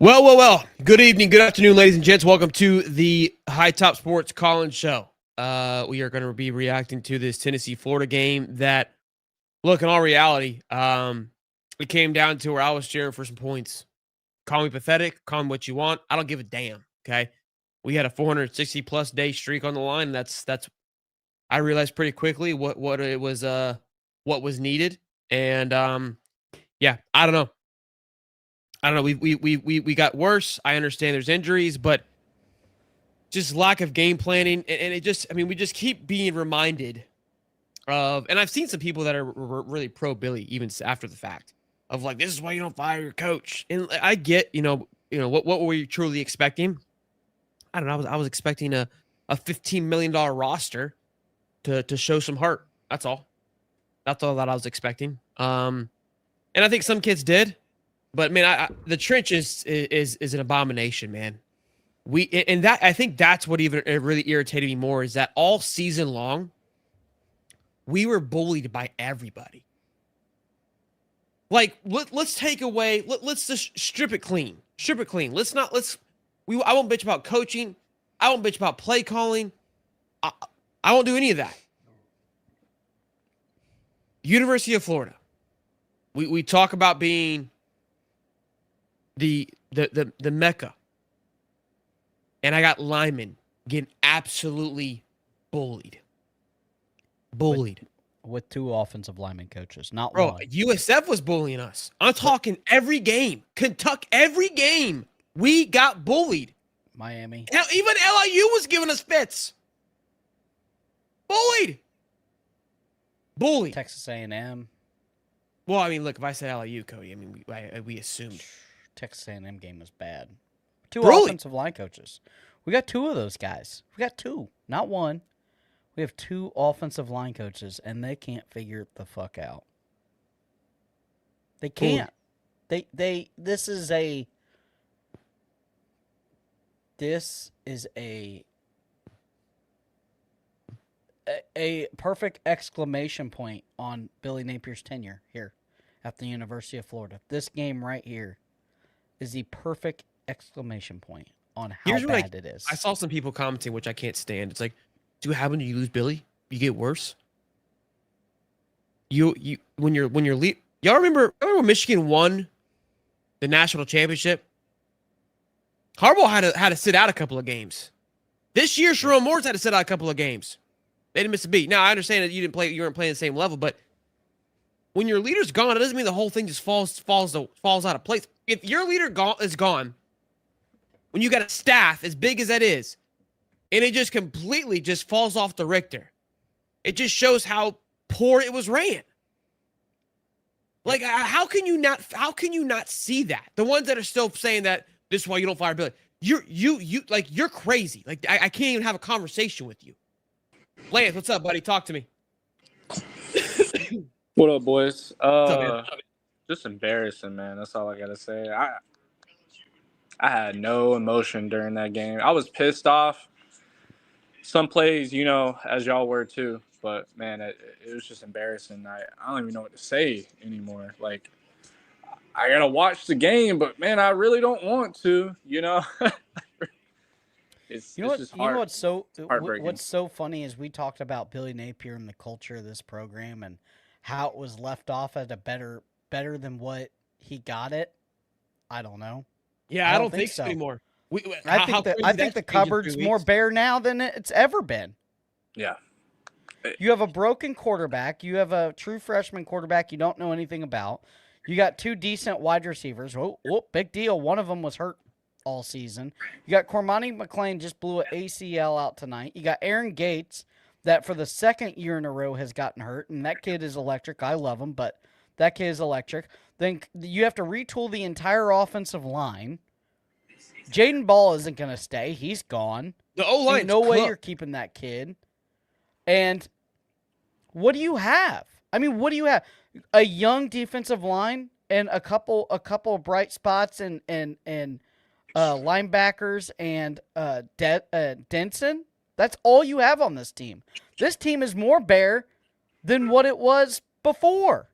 Well. Good evening, good afternoon, ladies and gents. Welcome to the High Top Sports Call-In Show. We are going to be reacting to this Tennessee-Florida game that, look, in all reality, it came down to where I was cheering for some points. Call me pathetic, call me what you want. I don't give a damn, okay? We had a 460-plus day streak on the line, and that's I realized pretty quickly what was needed. And, yeah, I don't know. We got worse. I understand there's injuries, but just lack of game planning. And it just, I mean, we just keep being reminded of, and I've seen some people that are really pro Billy, even after the fact, of like, this is why you don't fire your coach. And I get, what were you truly expecting? I don't know. I was expecting a $15 million roster to show some heart. That's all. That's all that I was expecting. And I think some kids did. But man, the trench is an abomination, man. I think that's what even really irritated me more is that all season long, we were bullied by everybody. Like let's take away, let's just strip it clean. Strip it clean. I won't bitch about coaching. I won't bitch about play calling. I won't do any of that. University of Florida. We talk about being the Mecca. And I got Lyman getting absolutely bullied. With two offensive lineman coaches, not Bro, one. USF was bullying us. I'm talking every game. Kentucky, every game. We got bullied. Miami. Hell, even LIU was giving us fits. Bullied. Texas A&M. Well, I mean, look, if I said LIU, Cody, I mean, we assumed. Texas A&M game was bad. Two Really? offensive line coaches. We got two of those guys. We got two, not one. We have two offensive line coaches, and they can't figure the fuck out. They can't. This is a perfect exclamation point on Billy Napier's tenure here at the University of Florida. This game right here is the perfect exclamation point on how bad it is. I saw some people commenting, which I can't stand. It's like, do you happen to lose Billy? You get worse. When you're y'all remember when Michigan won the national championship? Harbaugh had to sit out a couple of games. This year, Sharon Moore's had to sit out a couple of games. They didn't miss a beat. Now I understand that you weren't playing the same level, but when your leader's gone, it doesn't mean the whole thing just falls out of place. If your leader is gone, when you got a staff as big as that is, and it just completely just falls off the Richter, it just shows how poor it was ran. Like, how can you not see that? The ones that are still saying that this is why you don't fire Billy, you're crazy. Like, I can't even have a conversation with you. Lance, what's up, buddy? Talk to me. What up, boys? What's up, man? Just embarrassing, man. That's all I gotta say. I had no emotion during that game. I was pissed off. Some plays, as y'all were too. But man, it was just embarrassing. I don't even know what to say anymore. Like, I gotta watch the game, but man, I really don't want to. It's just hard. What's so funny is we talked about Billy Napier and the culture of this program and how it was left off at a better than what he got it. I don't know. Yeah, I don't think so anymore. I think the cupboard's more bare now than it's ever been. Yeah. You have a broken quarterback. You have a true freshman quarterback you don't know anything about. You got two decent wide receivers. Whoa, big deal. One of them was hurt all season. You got Cormani McClain just blew an ACL out tonight. You got Aaron Gates that for the second year in a row has gotten hurt, and that kid is electric. I love him, but that kid is electric. Then you have to retool the entire offensive line. Jaden Ball isn't going to stay. He's gone. The O-line, no way you're keeping that kid. And what do you have? I mean, what do you have? A young defensive line and a couple of bright spots and linebackers and Denson. That's all you have on this team. This team is more bare than what it was before.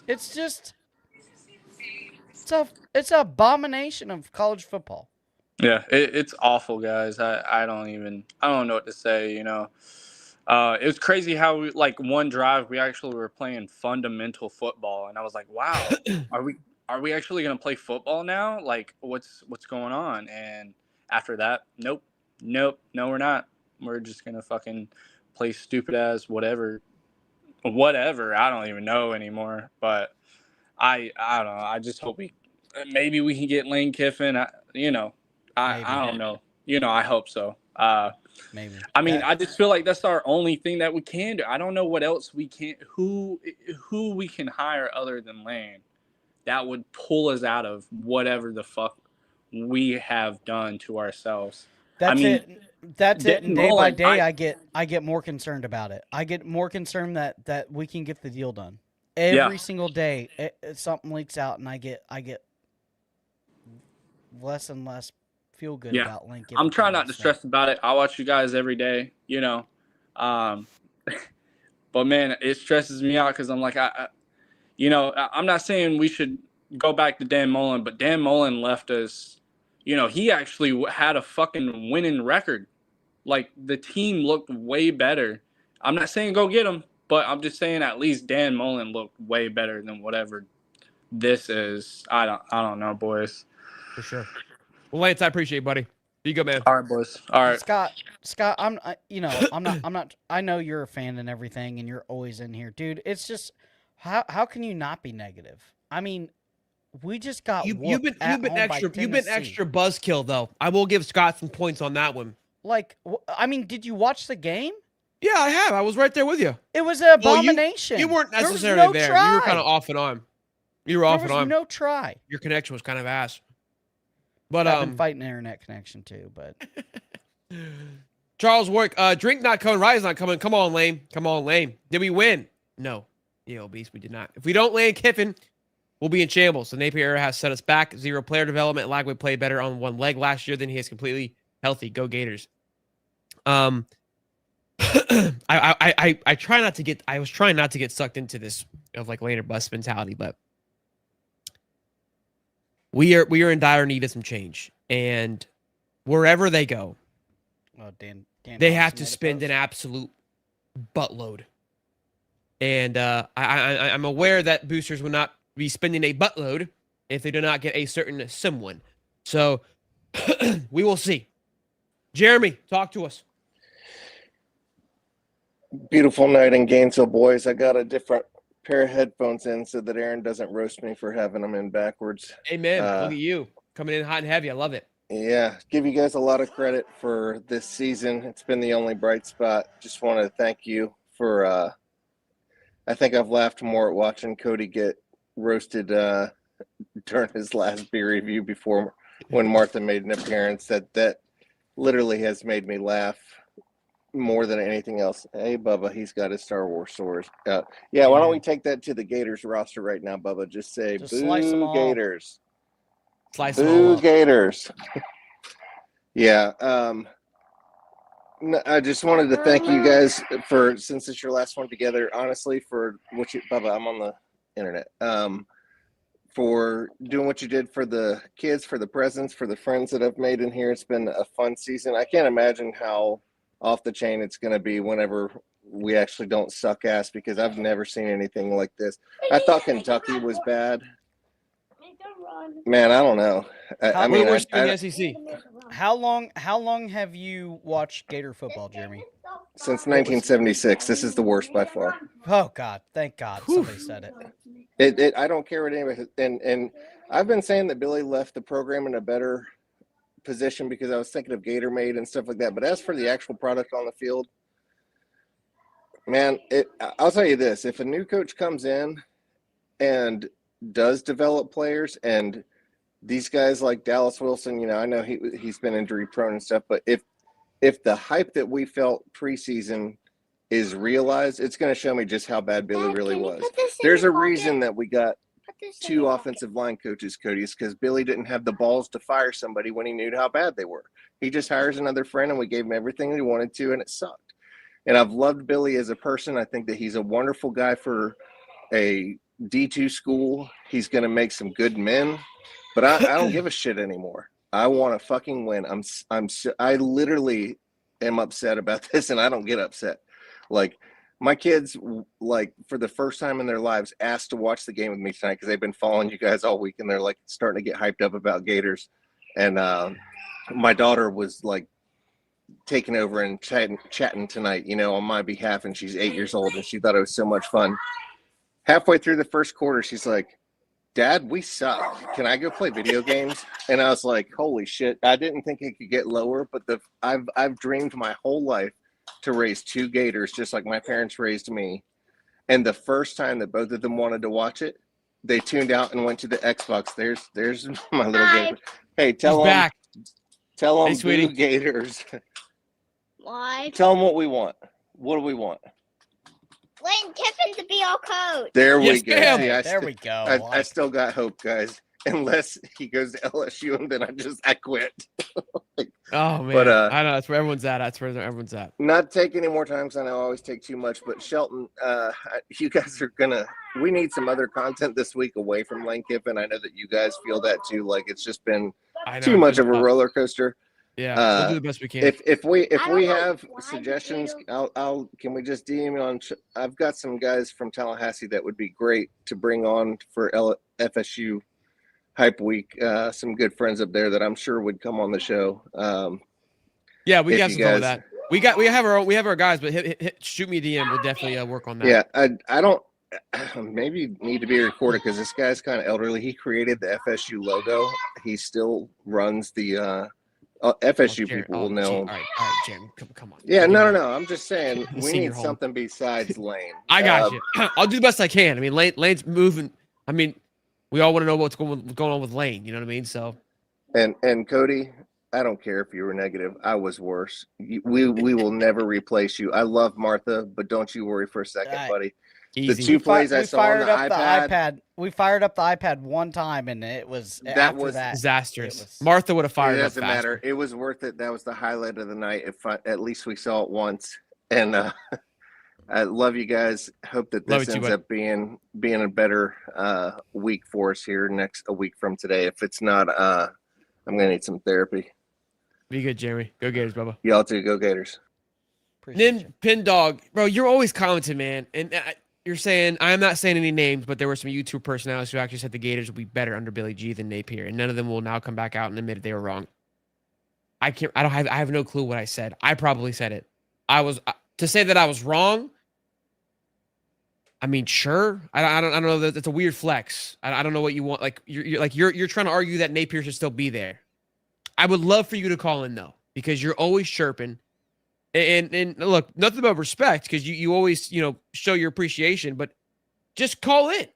It's just It's an abomination of college football. Yeah, it's awful, guys. I don't know what to say. It was crazy how like one drive we actually were playing fundamental football, and I was like, wow, are we actually gonna play football now? Like, what's going on? And after that, nope, no, we're not. We're just gonna fucking play stupid ass whatever. I don't even know anymore. But I don't know. I just hope maybe we can get Lane Kiffin. I don't know. I hope so. Maybe. I mean, I just feel like that's our only thing that we can do. I don't know what else we can who we can hire other than Lane that would pull us out of whatever the fuck we have done to ourselves. That's it. That's it. And day by Mullen, day, I get more concerned about it. I get more concerned that we can get the deal done. Every single day, something leaks out, and I get less and less feel good about Lincoln. I'm trying not to stress about it. I watch you guys every day, but man, it stresses me out because I'm like, I'm not saying we should go back to Dan Mullen, but Dan Mullen left us. He actually had a fucking winning record. Like, the team looked way better. I'm not saying go get him, but I'm just saying at least Dan Mullen looked way better than whatever this is. I don't know, boys. For sure. Well, Lance, I appreciate it, buddy. Be good, man. All right, boys. All right. Scott, I'm not. I know you're a fan and everything, and you're always in here, dude. It's just how can you not be negative? I mean, we just got you've been extra buzzkill though. I will give Scott some points on that one. Like, I mean, did you watch the game? Yeah, I have. I was right there with you. It was an abomination. You weren't necessarily there. Try. You were kind of off and on. You were off and on. No try. Your connection was kind of ass. But I've been fighting internet connection too. But Charles Warwick, drink not coming, rise not coming. Come on, Lane. Come on, Lane. Did we win? No. Yeah, obese, we did not. If we don't land Kiffin, we'll be in shambles. The Napier era has set us back. Zero player development. Lagway played better on one leg last year than he is completely healthy. Go Gators. I try not to get. I was trying not to get sucked into this of like Lane or bust mentality, but we are in dire need of some change, and wherever they go, they have to spend an absolute buttload. And I'm aware that boosters will not be spending a buttload if they do not get a certain someone. So we will see. Jeremy, talk to us. Beautiful night in Gainesville, boys. I got a different pair of headphones in so that Aaron doesn't roast me for having them in backwards. Amen. Look at you coming in hot and heavy. I love it. Yeah, give you guys a lot of credit for this season. It's been the only bright spot. Just want to thank you for I think I've laughed more at watching Cody get roasted during his last beer review before when Martha made an appearance. That literally has made me laugh more than anything else. Hey, Bubba, he's got his Star Wars swords. Why don't we take that to the Gators roster right now, Bubba? Just say, boo Gators. Slice them all Boo Gators. Yeah. I just wanted to thank you guys for, since it's your last one together, honestly, for what you, Bubba, I'm on the internet, for doing what you did for the kids, for the presents, for the friends that I've made in here. It's been a fun season. I can't imagine how off the chain it's going to be whenever we actually don't suck ass, because I've never seen anything like this. I thought Kentucky was bad. Man, I don't know. I mean, the SEC. How long have you watched Gator football, Jeremy? Since 1976. This is the worst by far. Oh God, thank God somebody said it. I don't care what anybody, and I've been saying that Billy left the program in a better position because I was thinking of Gator Made and stuff like that. But as for the actual product on the field, man, I'll tell you this: if a new coach comes in and does develop players, and these guys like Dallas Wilson, I know he's been injury prone and stuff, but if the hype that we felt preseason is realized, it's going to show me just how bad Billy really was. There's a reason that we got two offensive line coaches, Cody, is because Billy didn't have the balls to fire somebody when he knew how bad they were. He just hires another friend, and we gave him everything he wanted to, and it sucked. And I've loved Billy as a person. I think that he's a wonderful guy for a D2 school. He's going to make some good men. But I don't give a shit anymore. I want to fucking win. I literally am upset about this, and I don't get upset. Like, my kids, like, for the first time in their lives, asked to watch the game with me tonight because they've been following you guys all week, and they're like starting to get hyped up about Gators. And my daughter was like taking over and chatting tonight, on my behalf, and she's 8 years old, and she thought it was so much fun. Halfway through the first quarter, she's like, "Dad, we suck. Can I go play video games?" And I was like, "Holy shit!" I didn't think it could get lower, but I've dreamed my whole life to raise 2 Gators, just like my parents raised me. And the first time that both of them wanted to watch it, they tuned out and went to the Xbox. There's my little Gator. Hey, tell He's them, back. tell them, Hey, sweetie. Boo Gators. Why? Tell them what we want. What do we want? Lane Kiffin to be our coach. There we Yes, go. ma'am. See, There we go. I still got hope, guys. Unless he goes to LSU, and then I quit. Oh man, But, I know that's where everyone's at. That's where everyone's at. Not take any more time because I know I always take too much. But Shelton, you guys are we need some other content this week away from Lane Kiffin. I know that you guys feel that too. Like, it's just been I know, too much it's of a tough. roller coaster. Yeah, we'll do the best we can. If we I don't have like why suggestions, you- I'll can we just DM me on? I've got some guys from Tallahassee that would be great to bring on for FSU Hype Week. Some good friends up there that I'm sure would come on the show. Yeah, we if have you some fun with guys- that. We have our guys, but shoot me a DM. We'll definitely work on that. Yeah, I don't maybe need to be recorded because this guy's kind of elderly. He created the FSU logo. He still runs the FSU people will know. All right, Jeremy, come on. Yeah, Give me- no. I'm just saying we Senior need home. something besides Lane. I got you. I'll do the best I can. I mean, Lane's moving. I mean, we all want to know what's going on with Lane. You know what I mean? So. And Cody, I don't care if you were negative. I was worse. We will never replace you. I love Martha, but don't you worry for a second, Right. buddy. Easy. The two plays I saw on the iPad. We fired up the iPad one time, and it was disastrous. it was- Martha would have It fired up doesn't faster. matter. It was worth it. That was the highlight of the night. At least we saw it once. And I love you guys. Hope that Love this it too, ends up being a better week for us here a week from today. If it's not, I'm gonna need some therapy. Be good, Jeremy. Go Gators, Bubba. Y'all too. Go Gators. Appreciate you. Nin Pin Dog, bro, you're always commenting, man, and you're saying I'm not saying any names, but there were some YouTube personalities who actually said the Gators will be better under Billy G than Napier, and none of them will now come back out and admit they were wrong. I have no clue what I said. I probably said it. To say that I was wrong. I mean, sure. I don't know. That's a weird flex. I don't know what you want. Like you're trying to argue that Napier should still be there. I would love for you to call in though, because you're always chirping. And look, nothing but respect, because you always, show your appreciation, but just call in.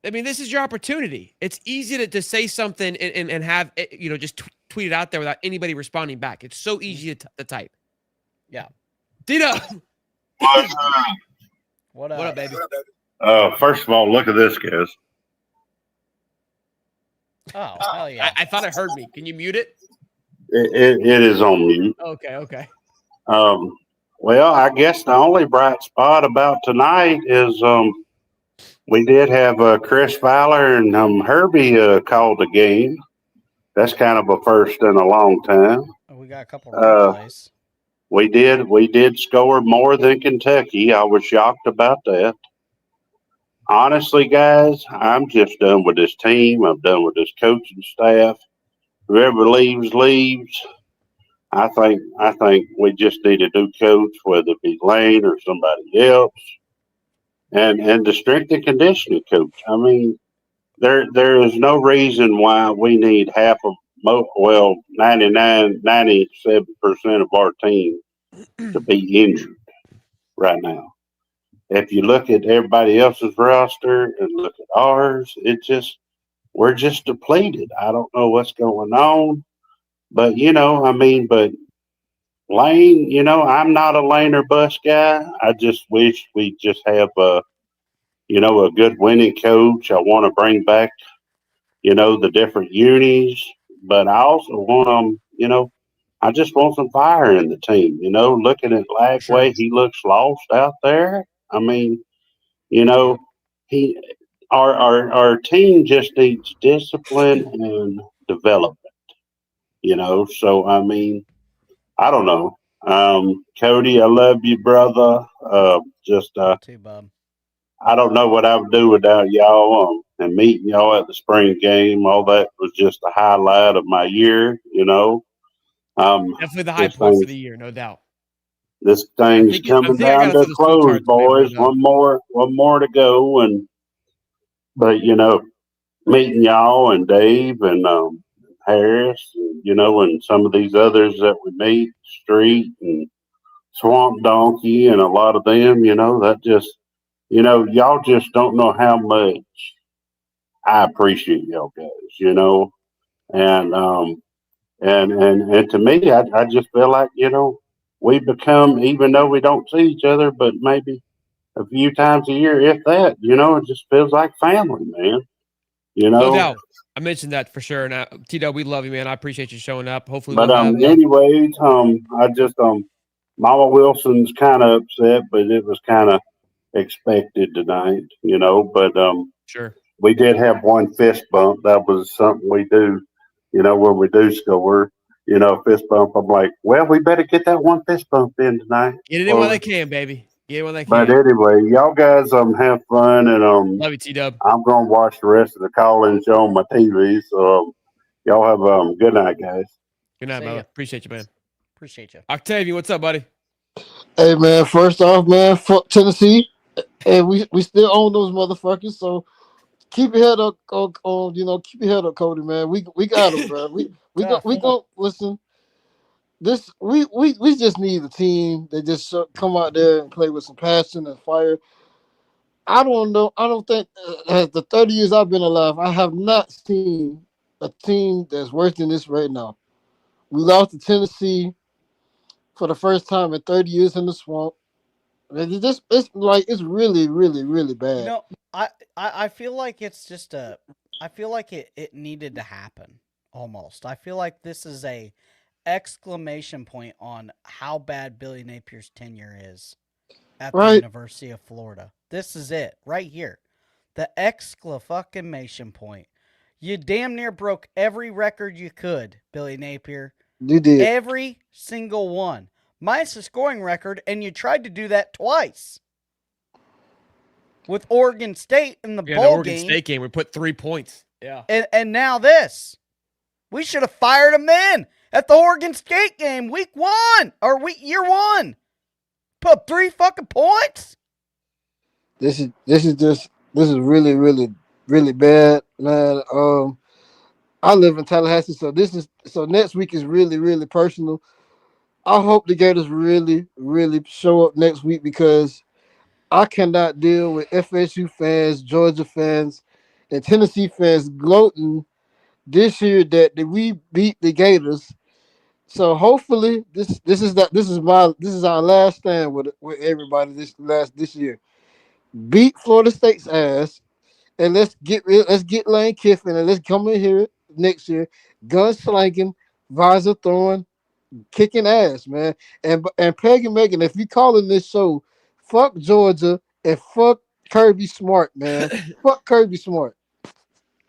I mean, this is your opportunity. It's easy to say something and have it, just tweet it out there without anybody responding back. It's so easy to type. Yeah. Dino. What up? What up, baby? First of all, look at this, guys. Oh, hell yeah. I thought it heard me. Can you mute it? It is on mute. Okay. Well, I guess the only bright spot about tonight is we did have Chris Fowler and Herbie called the game. That's kind of a first in a long time. We got a couple replays. We did score more than Kentucky. I was shocked about that. Honestly, guys, I'm just done with this team. I'm done with this coaching staff. Whoever leaves. I think we just need a new coach, whether it be Lane or somebody else, and the strength and conditioning coach. I mean, there is no reason why we need 97% of our team to be injured right now. If you look at everybody else's roster and look at ours, we're just depleted. I don't know what's going on, but but Lane, I'm not a Lane or bus guy. I just wish we just have a good winning coach. I want to bring back, the different unis, but I also want them, I just want some fire in the team. Looking at Lagway, he looks lost out there. I mean, he our team just needs discipline and development. So I mean, I don't know. Cody, I love you, brother. Too, bub. I don't know what I would do without y'all. And meeting y'all at the spring game, all that was just the highlight of my year. Definitely the high This point for thing, the year, no doubt. this I'm thing's thinking coming I down gotta to throw a the sweet close, tarts away, boys. but One more to go, but meeting y'all and Dave and Harris, and some of these others that we meet, Street and Swamp Donkey, and a lot of them, that just, y'all just don't know how much I appreciate y'all guys, and and to me, I just feel like we become, even though we don't see each other, but maybe a few times a year, if that, it just feels like family, man. no doubt. I mentioned that for sure. And T-Dub, we love you, man. I appreciate you showing up. Hopefully But we'll have anyways, I just Mama Wilson's kind of upset, but it was kind of expected tonight, But sure. we did have one fist bump. That was something we do, when we do score, fist bump. I'm like, well, we better get that one fist bump in tonight. Get it in while they can, baby. Get it while they But can. anyway, y'all guys have fun, and Love you, T-Dub. I'm gonna watch the rest of the call-in show on my TV. So y'all have good night, guys. Good night, See brother. ya. Appreciate you, man. Appreciate you. Octavian, what's up, buddy? Hey man, first off, man, fuck Tennessee, and we still own those motherfuckers. So keep your head up, keep your head up, Cody, man. We got them, bro. We go listen. We just need a team that just come out there and play with some passion and fire. I don't know. I don't think the 30 years I've been alive, I have not seen a team that's worse than this right now. We lost to Tennessee for the first time in 30 years in the swamp. It's really, really, really bad. You know, I feel like it's just I feel like it needed to happen almost. I feel like this is a exclamation point on how bad Billy Napier's tenure is at the Right. University of Florida. This is it right here. The exclamation point. You damn near broke every record you could, Billy Napier. You did. Every single one. Minus the scoring record, and you tried to do that twice. With Oregon State in the Yeah, bowl the Oregon game. State game, we put 3 points. Yeah. And now this. We should have fired him then at the Oregon State game, year one. Put up 3 fucking points. This is really, really, really bad, man. I live in Tallahassee, so next week is really, really personal. I hope the Gators really, really show up next week because I cannot deal with FSU fans, Georgia fans, and Tennessee fans gloating this year that we beat the Gators. So hopefully this is our last stand with everybody this year. Beat Florida State's ass, and let's get Lane Kiffin and let's come in here next year, gun slanging, visor throwing, kicking ass, man. And Peggy Megan, if you calling this show, fuck Georgia and fuck Kirby Smart, man. Fuck Kirby Smart.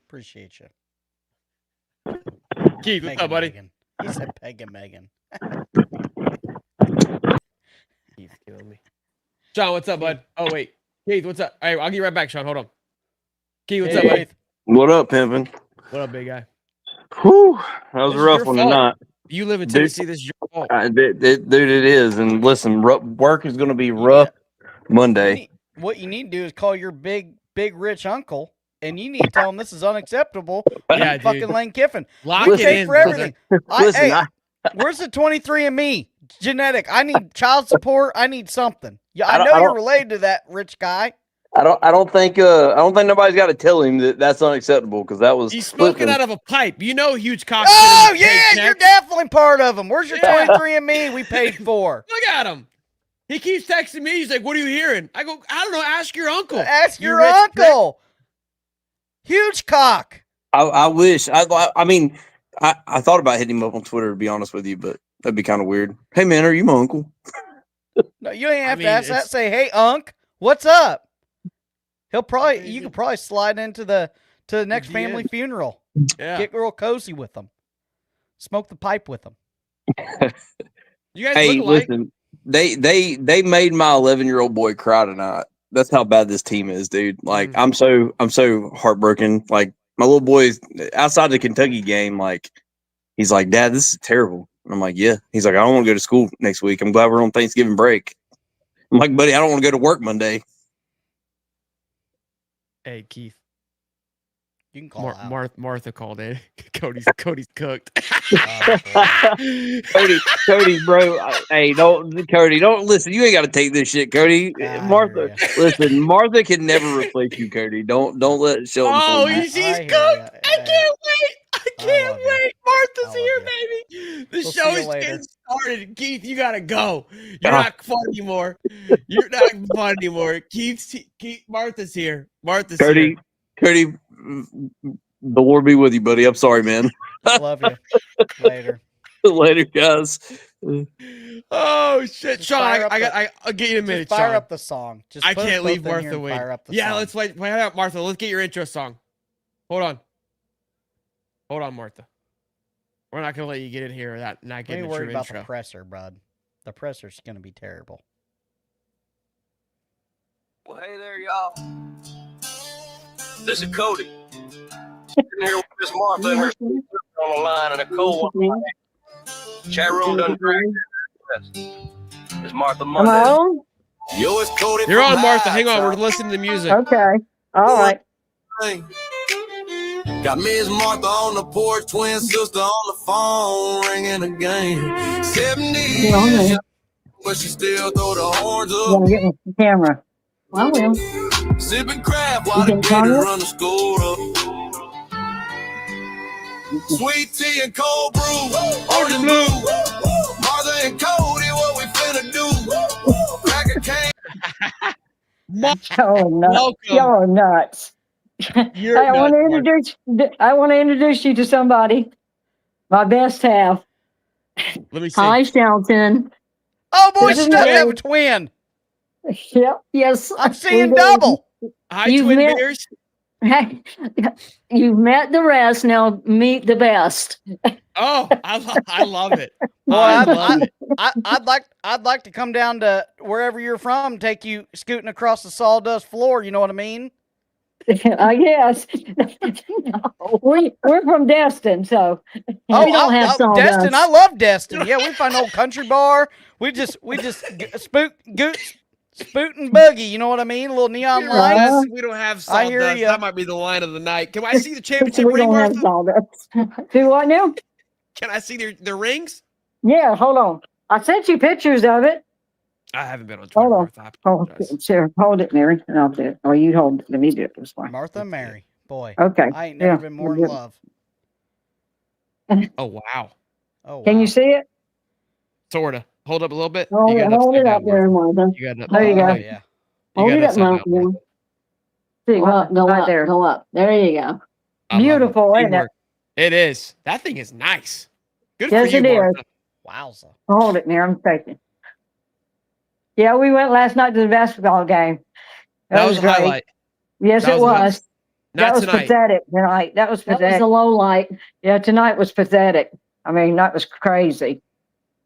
Appreciate you. Keith, what's up, buddy? Megan. He said Peg and Megan. Keith's killing me. Sean, what's up, bud? Oh, wait. Keith, what's up? All right, I'll get right back, Sean. Hold on. Keith, what's up, buddy? What up, pimpin'? What up, big guy? Whew, that was This a is rough your one fault. tonight. You live in Dude. Tennessee. This is your fault. Dude, it is. And listen, work is going to be rough Monday. What you need to do is call your big rich uncle, and you need to tell him this is unacceptable. Yeah, Fucking dude. Lane Kiffin. Lock We it take in, for brother. everything. Listen, Where's the 23andMe genetic? I need child support. I need something. Yeah, I I know don't- you're related to that rich guy. I don't think nobody's got to tell him that that's unacceptable because that was He's smoking flipping. out of a pipe. You know, huge cock. Oh sitting in yeah, paycheck. you're definitely part of him. Where's your Yeah. 23andMe we paid for? Look at him. He keeps texting me. He's like, "What are you hearing?" I go, "I don't know. Ask your uncle." Ask You your rich uncle. Huge cock. I wish. I mean, I thought about hitting him up on Twitter to be honest with you, but that'd be kind of weird. Hey man, are you my uncle? No, you ain't have mean, to ask that. it's- Say, hey, Unc, what's up? You could probably slide into the next family funeral. Yeah. Get real cozy with them. Smoke the pipe with them. You guys Hey, look alike. listen, they made my 11-year-old boy cry tonight. That's how bad this team is, dude. Like I'm so heartbroken. Like my little boy is outside the Kentucky game. Like he's like, Dad, this is terrible. And I'm like, yeah. He's like, I don't want to go to school next week. I'm glad we're on Thanksgiving break. I'm like, buddy, I don't want to go to work Monday. Hey, Keith. You can call out. Martha called in. Cody's cooked. Cody, bro. Hey, Cody, don't listen. You ain't got to take this shit, Cody. Martha, listen. Martha can never replace you, Cody. Don't let Sheldon. Oh, fool you. she's cooked. I can't wait. I can't wait. Martha's here, baby. The show is getting started. Keith, you gotta go. You're not fun anymore. You're not fun anymore. Keith, Martha's here. Martha's here. Cody, the Lord be with you, buddy. I'm sorry, man. Love you. Later. Later, guys. Oh shit, Just Sean! I'll get you in a minute. Fire Sean. up the song. Just I put us can't both leave in here Martha and waiting. fire up the Yeah, song. let's play out Martha. Let's get your intro song. Hold on, Martha. We're not gonna let you get in here without not Ain't getting a worried true about intro. the presser, bud. The presser's gonna be terrible. Well, hey there, y'all. This is Cody. Sitting here with Miss Martha and her sister on the line, and a cold one. Chat room done dragged. It's Martha Monday. Am I on? Yo, it's Cody. You're from on, Martha. High Hang on, we're South. listening to music. Okay. All right. Got Miss Martha on the porch, twin sister on the phone, ringing again. 70, but she still throw the horns You up. want to get the camera? I will. Sipping crab while You the can turn Gators it? run the score up. Sweet tea and cold brew, orange and blue. Martha and Cody, what we finna do? Crack a can. Oh, no. Welcome. Y'all are nuts. You're I want nuts, to introduce you to somebody. My best half. Let me see. Hi, Shelton. Oh boy, This is snap! We have a Mary. twin. Yep. Yes. I'm we seeing do. double. Hi, You've Twin met- Bears. You've met the rest. Now meet the best. Oh, I love it. Boy, I love it. I'd like to come down to wherever you're from, take you scooting across the sawdust floor. You know what I mean? I guess. We're from Destin, so we don't have sawdust. Destin. I love Destin. Yeah, we find an old country bar. We just spoot and boogie. You know what I mean? A little neon lights. We don't have I hear sawdust. ya. That might be the line of the night. Can I see the championship We ring, don't have Martha? sawdust. Do what now? Can I see the rings? Yeah, hold on. I sent you pictures of it. I haven't been on Twitter, Hold on. Martha. I Hold, apologize. sure, hold it, Mary, and I'll do it. Or you hold it. Let me do it this way. Martha and Mary. Boy, Okay. I ain't never yeah, been more we're in good. love. Oh, wow. Oh, wow. Can you see it? Sorta. Hold up a little bit. Hold, You got hold it upside up down, there, Martha. Martha. You got it. There you go. Oh, yeah. Hold got it up, upside down, Martha. Martha. See, Go right up, there. go up. There you go. I love it. Beautiful, ain't it? Teamwork. It is. That thing is nice. Good Yes, for you, it is. Martha. Wowza. Hold it, Mary. I'm taking. Yeah, we went last night to the basketball game. That was a great. highlight. Yes, That it was a- was. Not That was tonight. pathetic tonight. That was That was pathetic. a low light. Yeah, tonight was pathetic. I mean, that was crazy.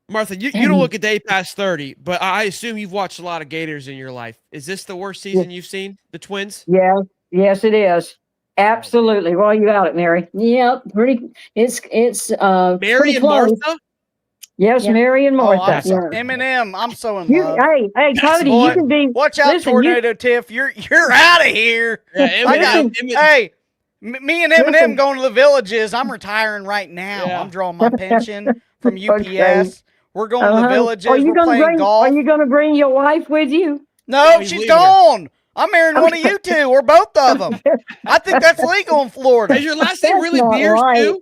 Martha, you don't look a day past 30, but I assume you've watched a lot of Gators in your life. Is this the worst season you've seen? The Twins? Yeah, yes, it is. Absolutely. Well, you got it, Mary. Yep, it's Mary pretty and close. Martha? Yes, Yeah. Mary and Oh, Martha. I'm Eminem. I'm so in You, love. hey, Cody, Boy, you can be. watch out, listen, you- Tornado Tiff. You're out of here. Yeah, I got, Eminem. hey, me and Eminem Listen. going to the villages. I'm retiring right now. Yeah. I'm drawing my pension from UPS. Okay. We're going to the villages. Are you We're gonna playing bring? golf. Are you going to bring your wife with you? No, he's she's leaving her. gone. I'm marrying one of you two or both of them. I think that's legal in Florida. Is your last name That's really not Beers, right. too?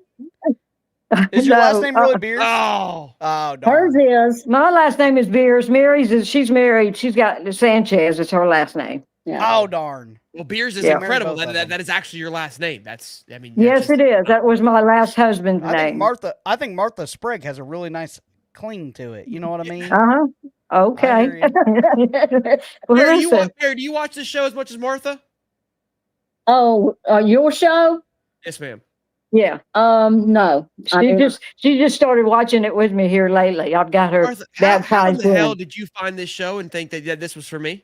Is your last No, name really Beers? Oh. Oh, Hers darn. is. My last name is Beers. Mary's is. She's married. She's got Sanchez. It's her last name. Yeah. Oh, darn. Well, Beers is Yeah. incredible. Marry both of That them. is actually your last name. That's, I mean. Yes, it is. That was my last husband's I think name. Martha Sprague has a really nice cling to it. You know what I mean? Okay. I hear Well, Mary, listen. Mary, do you watch this show as much as Martha? Oh, your show? Yes, ma'am. Yeah. No. She just started watching it with me here lately. I've got her Martha, how in baptized the hell in. did you find this show and think that this was for me?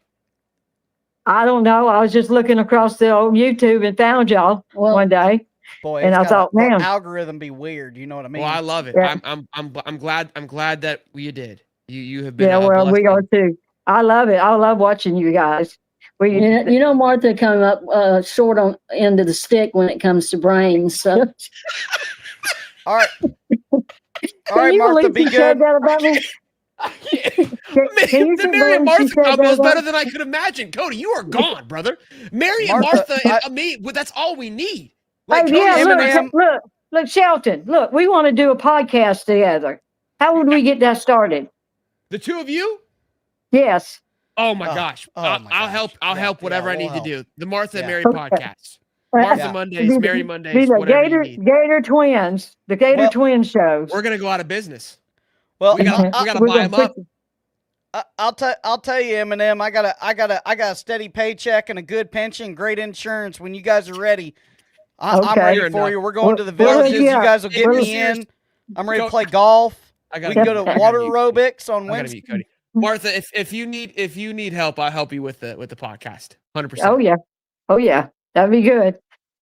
I don't know. I was just looking across the old YouTube and found y'all one day. Boy, And it's I got thought, the man. algorithm be weird. You know what I mean? Well, I love it. Yeah. I'm glad that you did. You have been Yeah, a well, we are blessing. too. I love it. I love watching you guys. You know, Martha come up short on end of the stick when it comes to brains. So All right. All Can right, you Martha, believe be she said good. that about me? Can you The Mary and believe she Martha said combo that is about better than I could imagine. Cody, you are gone, brother. Mary and Martha, Martha and me, that's all we need. Like Hey, Cody yeah, said, Eminem- look, Shelton, look, we want to do a podcast together. How would we get that started? the two of you. Yes. Oh my Oh, gosh. oh I'll, my I'll gosh. help. I'll Yeah, help whatever yeah, I we'll need help. to do. The Martha and Yeah. Mary Okay. podcast. Martha Yeah. Mondays, Mary Mondays, Be the whatever you Gator, need. Gator Twins, the Gator Well- Twin shows. We're gonna go out of business. Well, We gotta We're buy gonna them up. I'll tell you, Eminem. I got a steady paycheck and a good pension, great insurance. When you guys are ready, I'm Okay. ready You're for enough. you. We're going to the We'll hook villages. you You up. guys will get We'll- me in. I'm ready to Go- play golf. I We gotta can go mute- to I gotta water mute aerobics on I gotta Wednesday. mute Cody. Martha, if you need help, I'll help you with the podcast. 100%. Oh yeah, that'd be good.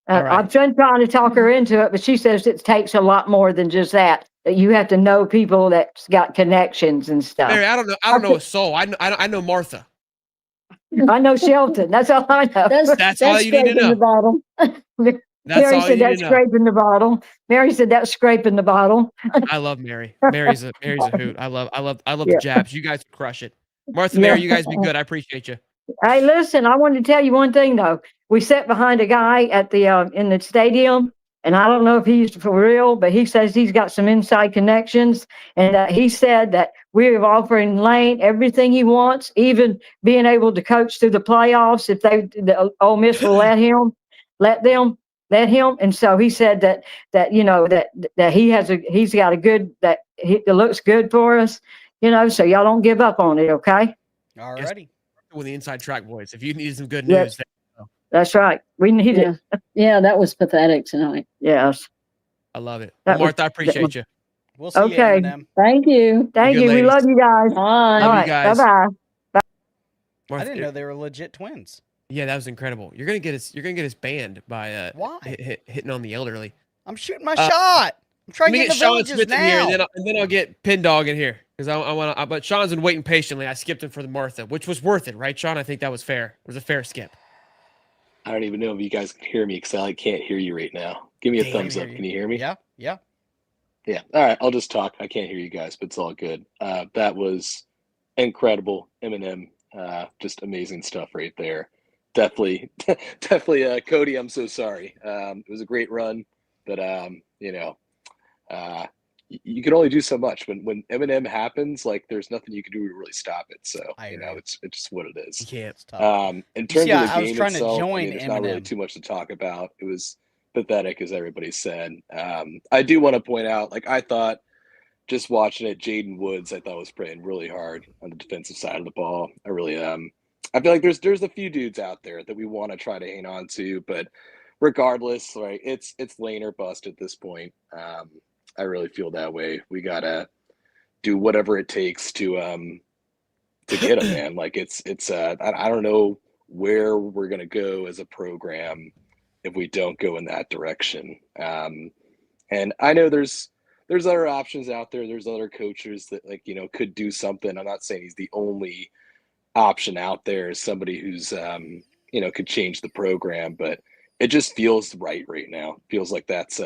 All right. I've been trying to talk her into it, but she says it takes a lot more than just that. That you have to know people that's got connections and stuff. Mary, I don't know a soul. I know Martha. I know Shelton. That's all I know. That's all you need to scraping know. the bottom. That's Mary all you said need that's to know. scraping the bottle. Mary said that's scraping the bottle. I love Mary. Mary's a hoot. I love Yeah. the jabs. You guys crush it. Martha, Yeah. Mary, you guys be good. I appreciate you. Hey, listen, I wanted to tell you one thing though. We sat behind a guy at the in the stadium, and I don't know if he's for real, but he says he's got some inside connections, and he said that we're offering Lane everything he wants, even being able to coach through the playoffs if the Ole Miss will let them. And so he said that you know that he's got a good it looks good for us, you know. So y'all don't give up on it, okay? Alrighty. With the inside track boys. If you need some good Yep. news, That's right. We need Yeah. it. Yeah, that was pathetic tonight. Yes. I love it. That Well, was- Martha, I appreciate you. We'll see Okay. you, Eminem. Thank you. Thank good you. We ladies. love you guys. Bye. All Love you right. guys. Bye bye. I Martha, didn't know they were legit twins. Yeah, that was incredible. You're gonna get us banned by Why? hitting on the elderly. I'm shooting my shot. I'm trying Let me to get get in the Sean villages Smith in here, now. and then I'll get Pin Dog in here because I want to. But Sean's been waiting patiently. I skipped him for the Martha, which was worth it, right, Sean? I think that was fair. It was a fair skip. I don't even know if you guys can hear me because I can't hear you right now. Give me a Damn, thumbs hear up. you. Can you hear me? Yeah. Yeah. All right. I'll just talk. I can't hear you guys, but it's all good. That was incredible. Eminem, just amazing stuff right there. Definitely, Cody, I'm so sorry. It was a great run, but you can only do so much when Eminem happens. Like, there's nothing you can do to really stop it. So I agree. it's just what it is. You can't. It's tough. In terms see, of the I was game trying to itself, join there's not really Eminem. too much to talk about. It was pathetic, as everybody said. I do want to point out, like, I thought just watching it, Jaden Woods, I thought was playing really hard on the defensive side of the ball. I really, I feel like there's a few dudes out there that we want to try to hang on to, but regardless, right, it's lane or bust at this point. I really feel that way. We gotta do whatever it takes to get them, man. Like, it's I don't know where we're gonna go as a program if we don't go in that direction. And I know there's other options out there. There's other coaches that, like, could do something. I'm not saying he's the only option out there as somebody who's could change the program, but it just feels right now. It feels like that's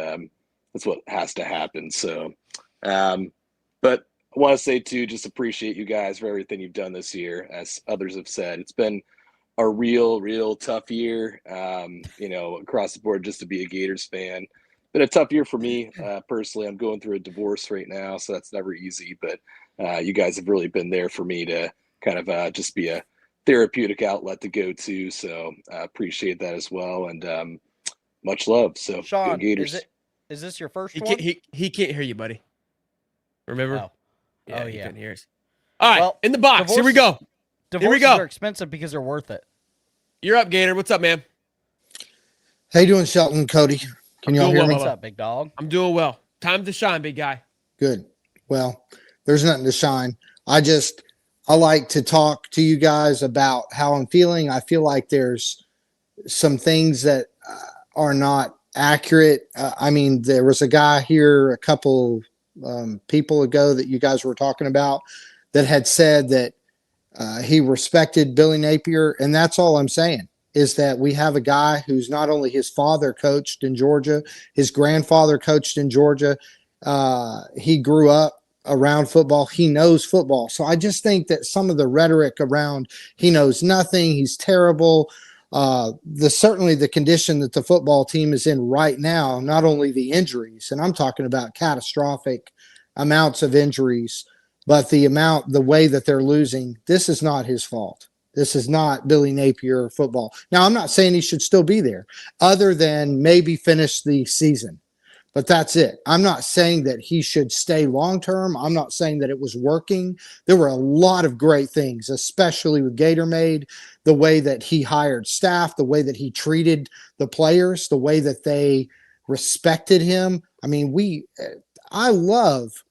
what has to happen. So, but I want to say too, just appreciate you guys for everything you've done this year. As others have said, it's been a real tough year, across the board, just to be a Gators fan. Been a tough year for me personally. I'm going through a divorce right now, so that's never easy, but you guys have really been there for me to kind of just be a therapeutic outlet to go to. So I appreciate that as well. And much love. So go Sean, Gators. is this your first He one? can't. He can't hear you, buddy. Remember? Oh. Yeah, Oh, he yeah. couldn't hear us. All right, Well, in the box. Here we divorces- go. Here we Divorces go. are expensive because they're worth it. You're up, Gator. What's up, man? How you doing, Shelton and Cody? Can y'all doing hear well, me? What's up, big dog? I'm doing well. Time to shine, big guy. Good. Well, there's nothing to shine. I like to talk to you guys about how I'm feeling. I feel like there's some things that are not accurate. I mean, there was a guy here a couple people ago that you guys were talking about that had said that he respected Billy Napier, and that's all I'm saying is that we have a guy who's not only his father coached in Georgia, his grandfather coached in Georgia. He grew up around football. He knows football. So I just think that some of the rhetoric around he knows nothing, he's terrible. Certainly the condition that the football team is in right now, not only the injuries, and I'm talking about catastrophic amounts of injuries, but the way that they're losing, this is not his fault. This is not Billy Napier football. Now, I'm not saying he should still be there other than maybe finish the season, but that's it. I'm not saying that he should stay long-term. I'm not saying that it was working. There were a lot of great things, especially with Gatorade, the way that he hired staff, the way that he treated the players, the way that they respected him. I mean, I love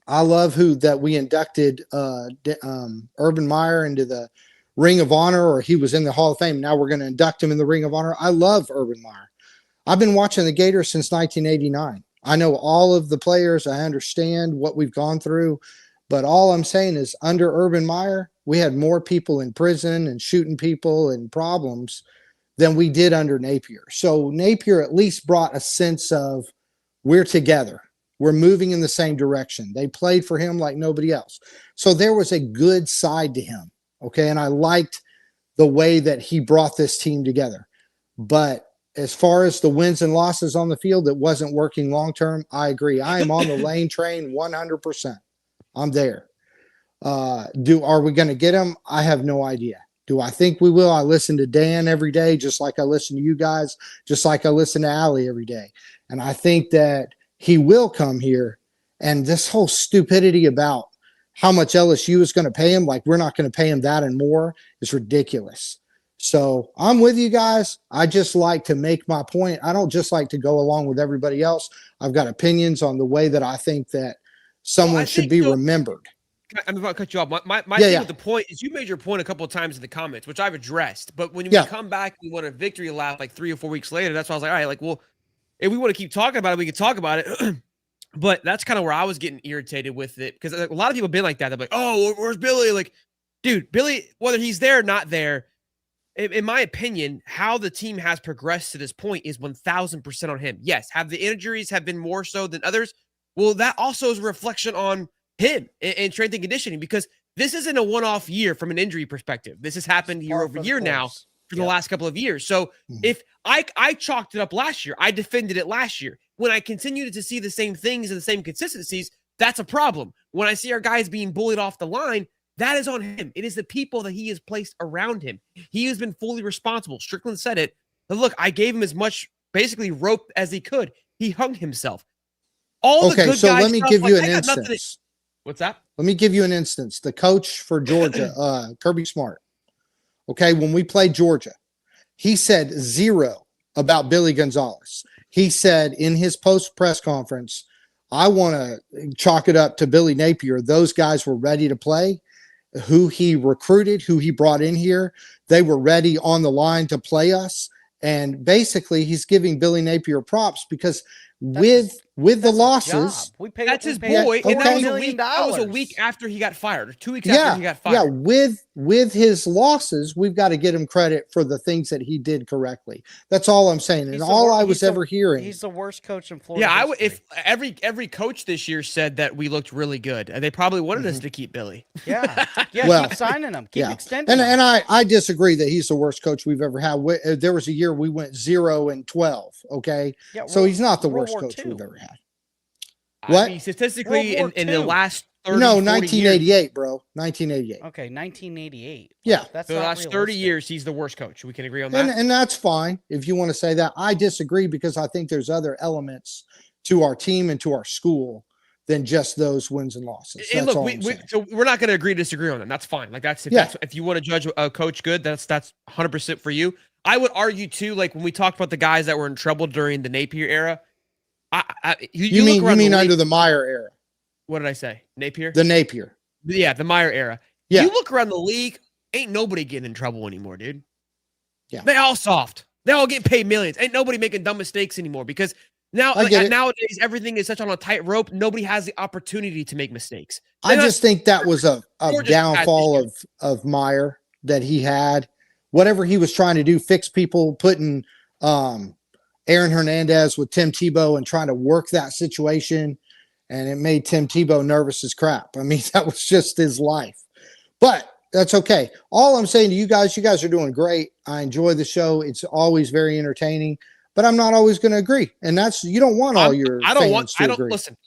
that we inducted Urban Meyer into the Ring of Honor, or he was in the Hall of Fame. Now we're going to induct him in the Ring of Honor. I love Urban Meyer. I've been watching the Gators since 1989. I know all of the players. I understand what we've gone through. But all I'm saying is under Urban Meyer, we had more people in prison and shooting people and problems than we did under Napier. So Napier at least brought a sense of we're together. We're moving in the same direction. They played for him like nobody else. So there was a good side to him. Okay. And I liked the way that he brought this team together. But as far as the wins and losses on the field, it wasn't working long-term. I agree. I am on the Lane train 100%. I'm there. Are we going to get him? I have no idea. Do I think we will? I listen to Dan every day, just like I listen to you guys, just like I listen to Allie every day. And I think that he will come here. And this whole stupidity about how much LSU is going to pay him, like we're not going to pay him that and more, is ridiculous. So I'm with you guys. I just like to make my point. I don't just like to go along with everybody else. I've got opinions on the way that I think that someone should be remembered. I'm about to cut you off. My thing with the point is you made your point a couple of times in the comments, which I've addressed. But when we come back, we want a victory lap like 3 or 4 weeks later. That's why I was like, all right, like, well, if we want to keep talking about it, we can talk about it. But that's kind of where I was getting irritated with it because a lot of people have been like that. They're like, oh, where's Billy? Like, dude, Billy, whether he's there or not there, in my opinion, how the team has progressed to this point is 1,000% on him. Yes, have the injuries have been more so than others? Well, that also is a reflection on him and strength and conditioning because this isn't a one-off year from an injury perspective. This has happened year over year now for the last couple of years. So if I chalked it up last year, I defended it last year. When I continue to see the same things and the same consistencies, that's a problem. When I see our guys being bullied off the line, that is on him. It is the people that he has placed around him. He has been fully responsible. Strickland said it. But look, I gave him as much basically rope as he could. He hung himself. All the good guys. Let me give you an instance. What's that? Let me give you an instance. The coach for Georgia, Kirby Smart. Okay, when we played Georgia, he said zero about Billy Gonzalez. He said in his post press conference, I want to chalk it up to Billy Napier. Those guys were ready to play. Who he recruited, who he brought in here, they were ready on the line to play us. And basically, he's giving Billy Napier props because with the losses, that's his boy. And that was a week after he got fired, or 2 weeks after he got fired. Yeah, with his losses, we've got to get him credit for the things that he did correctly. That's all I'm saying. And I was ever hearing. He's the worst coach in Florida. Yeah, if every coach this year said that we looked really good, they probably wanted us to keep Billy. Yeah, keep signing him, keep extending. And I disagree that he's the worst coach we've ever had. There was a year we went 0-12. Okay, so he's not the worst coach we've ever had. What? I mean, statistically, in the last 30, 1988, years, bro. 1988. Okay, 1988. Yeah. That's the last 30 years, he's the worst coach. We can agree on that. And that's fine if you want to say that. I disagree because I think there's other elements to our team and to our school than just those wins and losses. And that's look, so we're not going to agree to disagree on that. That's fine. Like if you want to judge a coach good, that's 100% for you. I would argue too, like when we talked about the guys that were in trouble during the Napier era. You mean under the Meyer era? What did I say? Napier? The Napier. Yeah, the Meyer era. Yeah. You look around the league, ain't nobody getting in trouble anymore, dude. Yeah. They all soft. They all get paid millions. Ain't nobody making dumb mistakes anymore because nowadays everything is such on a tight rope. Nobody has the opportunity to make mistakes. I just think that was a downfall of Meyer that he had. Whatever he was trying to do, fix people, putting Aaron Hernandez with Tim Tebow and trying to work that situation. And it made Tim Tebow nervous as crap. I mean, that was just his life. But that's okay. All I'm saying to you guys are doing great. I enjoy the show. It's always very entertaining. But I'm not always going to agree. And you don't want all your fans to agree. Listen,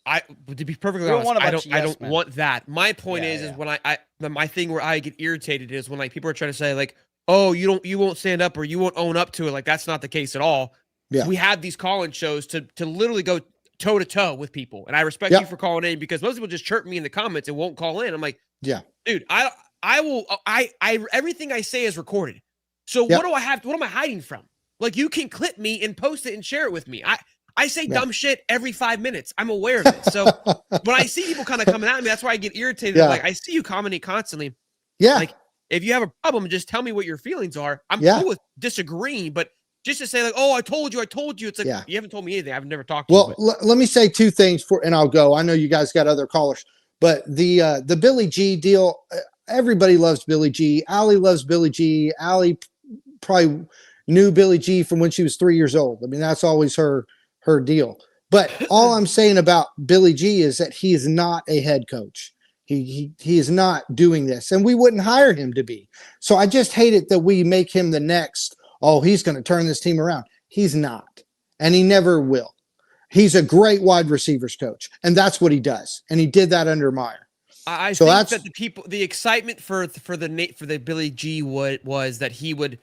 to be perfectly honest, I don't want that. My point is when my thing where I get irritated is when like people are trying to say like, oh, you won't stand up or you won't own up to it. Like that's not the case at all. Yeah. We have these call-in shows to literally go toe to toe with people. And I respect you for calling in because most people just chirp me in the comments and won't call in. I'm like, yeah, dude, I will everything I say is recorded. So what am I hiding from? Like you can clip me and post it and share it with me. I say dumb shit every 5 minutes. I'm aware of it. So when I see people kind of coming at me, that's why I get irritated. Like I see you commenting constantly. Yeah. Like if you have a problem, just tell me what your feelings are. I'm cool with disagreeing, but just to say like, oh, I told you. It's like you haven't told me anything. I've never talked to you. Well, let me say two things and I'll go. I know you guys got other callers, but the Billy G deal, everybody loves Billy G. Allie loves Billy G. Allie probably knew Billy G from when she was 3 years old. I mean, that's always her deal. But all I'm saying about Billy G is that he is not a head coach. He is not doing this, and we wouldn't hire him to be. So I just hate it that we make him the next, oh, he's going to turn this team around. He's not, and he never will. He's a great wide receivers coach, and that's what he does. And he did that under Meyer. I think that the excitement for the Billy G was that he would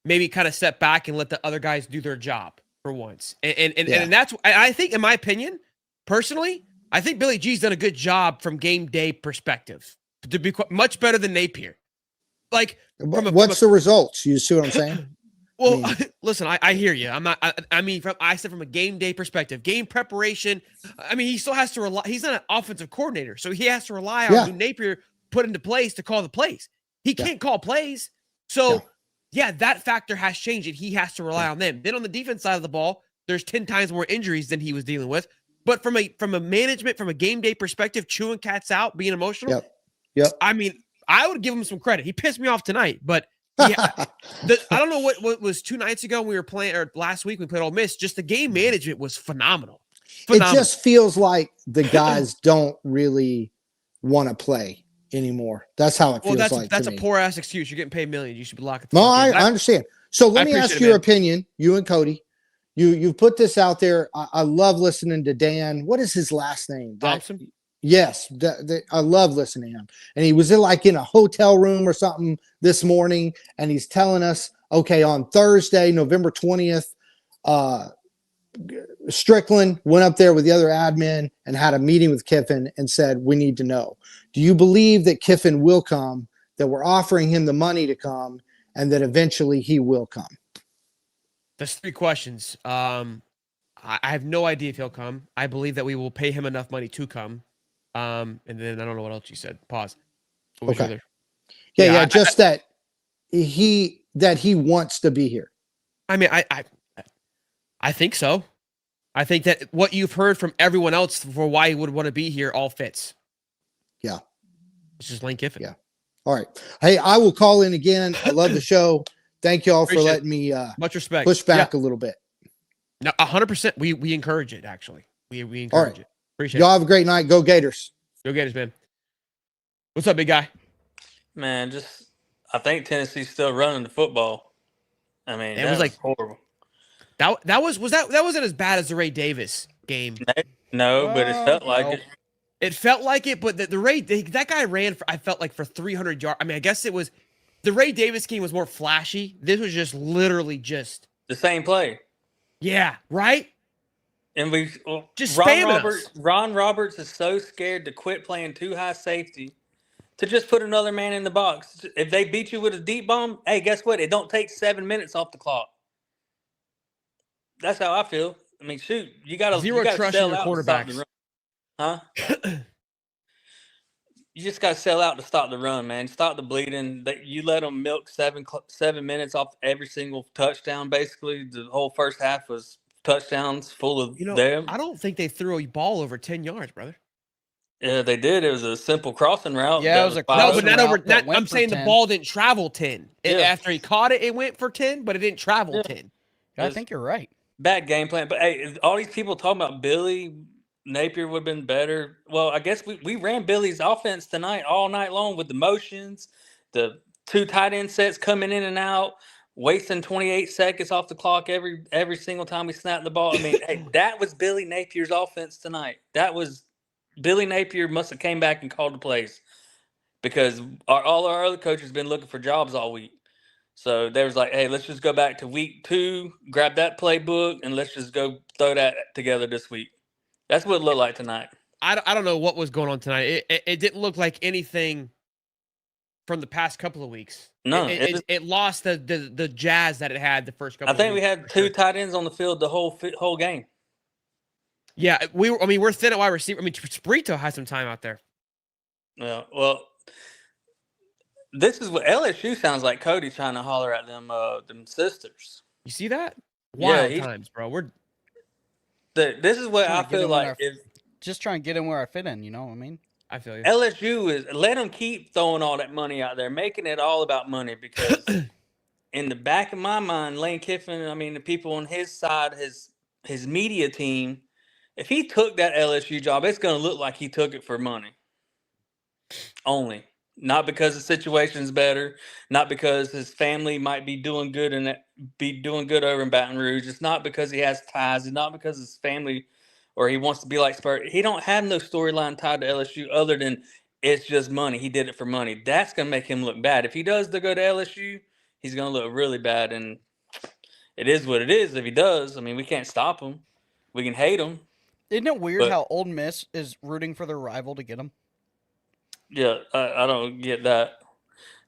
maybe kind of step back and let the other guys do their job for once. And that's, I think, in my opinion, personally, I think Billy G's done a good job from game day perspective to be much better than Napier. Like, what's the results? You see what I'm saying? Well, listen, I hear you. I said from a game day perspective, game preparation. I mean, he still has to rely. He's not an offensive coordinator, so he has to rely on who Napier put into place to call the plays. He can't call plays. So, that factor has changed, and he has to rely on them. Then on the defense side of the ball, there's 10 times more injuries than he was dealing with. But from a management, from a game day perspective, chewing cats out, being emotional. Yep. I mean, I would give him some credit. He pissed me off tonight, but I don't know what was 2 nights ago we were playing, or last week we played Ole Miss. Just the game management was phenomenal. It just feels like the guys don't really want to play anymore. That's how it feels like. That's to a me. poor ass excuse. You're getting paid millions. You should be locking. No, I understand. So let me ask your opinion, you and Cody. You put this out there. I love listening to Dan. What is his last name? Thompson. Yes, I love listening to him. And he was in a hotel room or something this morning, and he's telling us, okay, on Thursday, November 20th, Strickland went up there with the other admin and had a meeting with Kiffin and said, we need to know. Do you believe that Kiffin will come, that we're offering him the money to come, and that eventually he will come? That's 3 questions. I have no idea if he'll come. I believe that we will pay him enough money to come. And then I don't know what else you said. Pause. Okay. Yeah. Just that he wants to be here. I mean, I think so. I think that what you've heard from everyone else for why he would want to be here all fits. Yeah. It's just Lane Kiffin. Yeah. All right. Hey, I will call in again. I love the show. Thank you all for letting me much respect push back a little bit. No, 100%. We encourage it, actually. We encourage it. Appreciate y'all have a great night. Go Gators. Go Gators, man. What's up, big guy? Man, I think Tennessee's still running the football. I mean, it was like horrible. That wasn't as bad as the Ray Davis game. No, but it felt like it. It felt like it, but that guy ran for, I felt like, for 300 yards. I mean, I guess it was the Ray Davis game was more flashy. This was just literally just the same play. Yeah, right. And we just Ron Roberts is so scared to quit playing too high safety to just put another man in the box. If they beat you with a deep bomb, hey, guess what? It don't take 7 minutes off the clock. That's how I feel. I mean, shoot, you gotta trust in sell your out to stop the quarterbacks. run, huh? You just got to sell out to stop the run, man. Stop the bleeding. You let them milk 7 minutes off every single touchdown. Basically, the whole first half was touchdowns full of them. I don't think they threw a ball over 10 yards, brother. Yeah, they did. It was a simple crossing route. Yeah, it was a No, crossing but not over. route that Not, went I'm for saying the 10. ball didn't travel 10. Yeah. After he caught it, it went for 10, but it didn't travel 10. I think you're right. Bad game plan. But hey, all these people talking about Billy Napier would have been better. Well, I guess we ran Billy's offense tonight all night long with the motions, the 2 tight end sets coming in and out, wasting 28 seconds off the clock every single time we snapped the ball. I mean, hey, that was Billy Napier's offense tonight. That was Billy Napier must have came back and called the plays because all our other coaches been looking for jobs all week. So they was like, hey, let's just go back to week 2, grab that playbook, and let's just go throw that together this week. That's what it looked like tonight. I don't know what was going on tonight. It didn't look like anything from the past couple of weeks. No, it lost the jazz that it had the first couple. I think of we weeks, had 2 tight ends on the field the whole game. Yeah, we're thin at wide receiver. I mean, Sprito had some time out there. Yeah, well, this is what LSU sounds like. Cody trying to holler at them sisters. You see that? Wild Yeah, times, bro. This is what I Trying to get feel in like. just trying to get in where I fit in. You know what I mean? I feel you. LSU is let them keep throwing all that money out there, making it all about money. Because in the back of my mind, Lane Kiffin, I mean, the people on his side, his media team, if he took that LSU job, it's going to look like he took it for money only. Not because the situation's better, not because his family might be doing good over in Baton Rouge. It's not because he has ties. It's not because his family or he wants to be like Spurs. He don't have no storyline tied to LSU other than it's just money. He did it for money. That's gonna make him look bad. If he does go to LSU, he's gonna look really bad. And it is what it is. If he does, I mean, we can't stop him. We can hate him. Isn't it weird But- how Ole Miss is rooting for their rival to get him? Yeah, I don't get that.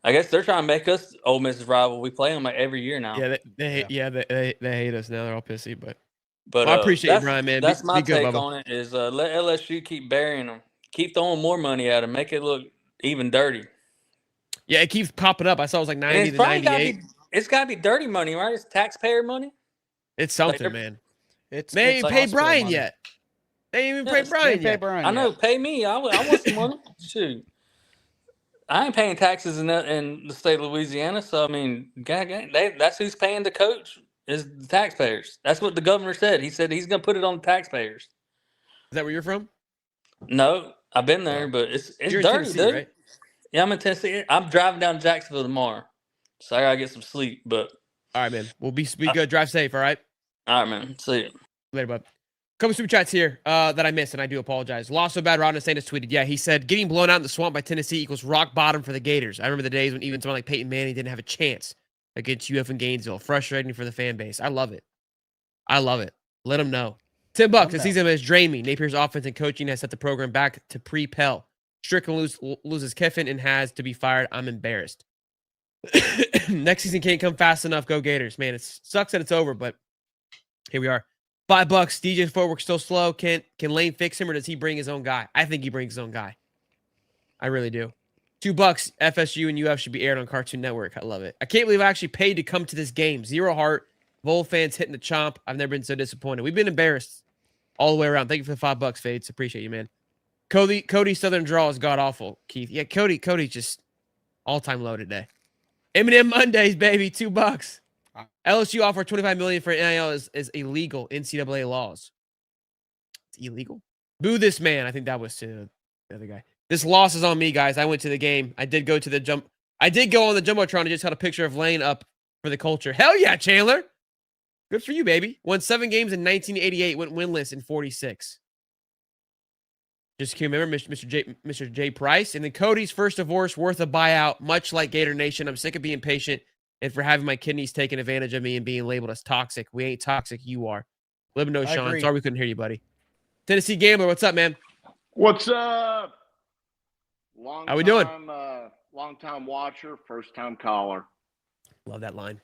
I guess they're trying to make us Ole Miss's rival. We play them like every year now. Yeah, they hate us now. They're all pissy, but But I appreciate you, that's, Brian, man. That's Be my good, take Bubba. on it. Is let LSU keep burying them, keep throwing more money at them, make it look even dirty. Yeah, it keeps popping up. I saw it was like And 90 it's to probably 98. it's got to be dirty money, right? It's taxpayer money. It's something, they're- man. It's They ain't it's paid hospital Brian money. yet. They ain't even Yeah, paid Brian They pay yet. Brian I know. yet. Pay me. I want some money. Shoot, I ain't paying taxes in the state of Louisiana. So I mean, that's who's paying the coach is the taxpayers. That's what the governor said. He said he's gonna put it on the taxpayers. Is that where you're from? No, I've been there, but it's You're in dirty, Tennessee, dude. right? Yeah, I'm in Tennessee. I'm driving down to Jacksonville tomorrow, so I gotta get some sleep. But All right, man. We'll be good. Drive safe, all right? all right, man. See you Later, bud. Couple super chats here that I missed, and I do apologize. Lost so bad, Rodney Sanders tweeted. Yeah, he said, getting blown out in the swamp by Tennessee equals rock bottom for the Gators. I remember the days when even someone like Peyton Manning didn't have a chance against UF and Gainesville. Frustrating for the fan base. I love it. I love it. Let them know. $10. The season has drained me. Napier's offense and coaching has set the program back to pre-Pell. Strickland loses Kiffin and has to be fired. I'm embarrassed. Next season can't come fast enough. Go Gators. Man, it sucks that it's over, but here we are. $5. DJ's footwork still slow. Can Lane fix him, or does he bring his own guy? I think he brings his own guy. I really do. $2. FSU and UF should be aired on Cartoon Network. I love it. I can't believe I actually paid to come to this game. Zero heart. Vol fans hitting the chomp. I've never been so disappointed. We've been embarrassed all the way around. Thank you for the $5, Fades. Appreciate you, man. Cody Southern draw is god awful. Keith. Yeah, Cody just all-time low today. Eminem Mondays, baby. $2. LSU offer $25 million for NIL is illegal. NCAA laws. It's illegal. Boo this man. I think that was to the other guy. This loss is on me, guys. I went to the game. I did go on the Jumbotron and just had a picture of Lane up for the culture. Hell yeah, Chandler. Good for you, baby. Won 7 games in 1988. Went winless in 46. Just can remember Mr. J. Price. And then Cody's first divorce worth a buyout, much like Gator Nation. I'm sick of being patient and for having my kidneys taken advantage of me and being labeled as toxic. We ain't toxic. You are. Let me know, Sean. agree. Sorry we couldn't hear you, buddy. Tennessee Gambler, what's up, man? What's up? How we doing? Long time watcher, first time caller. Love that line.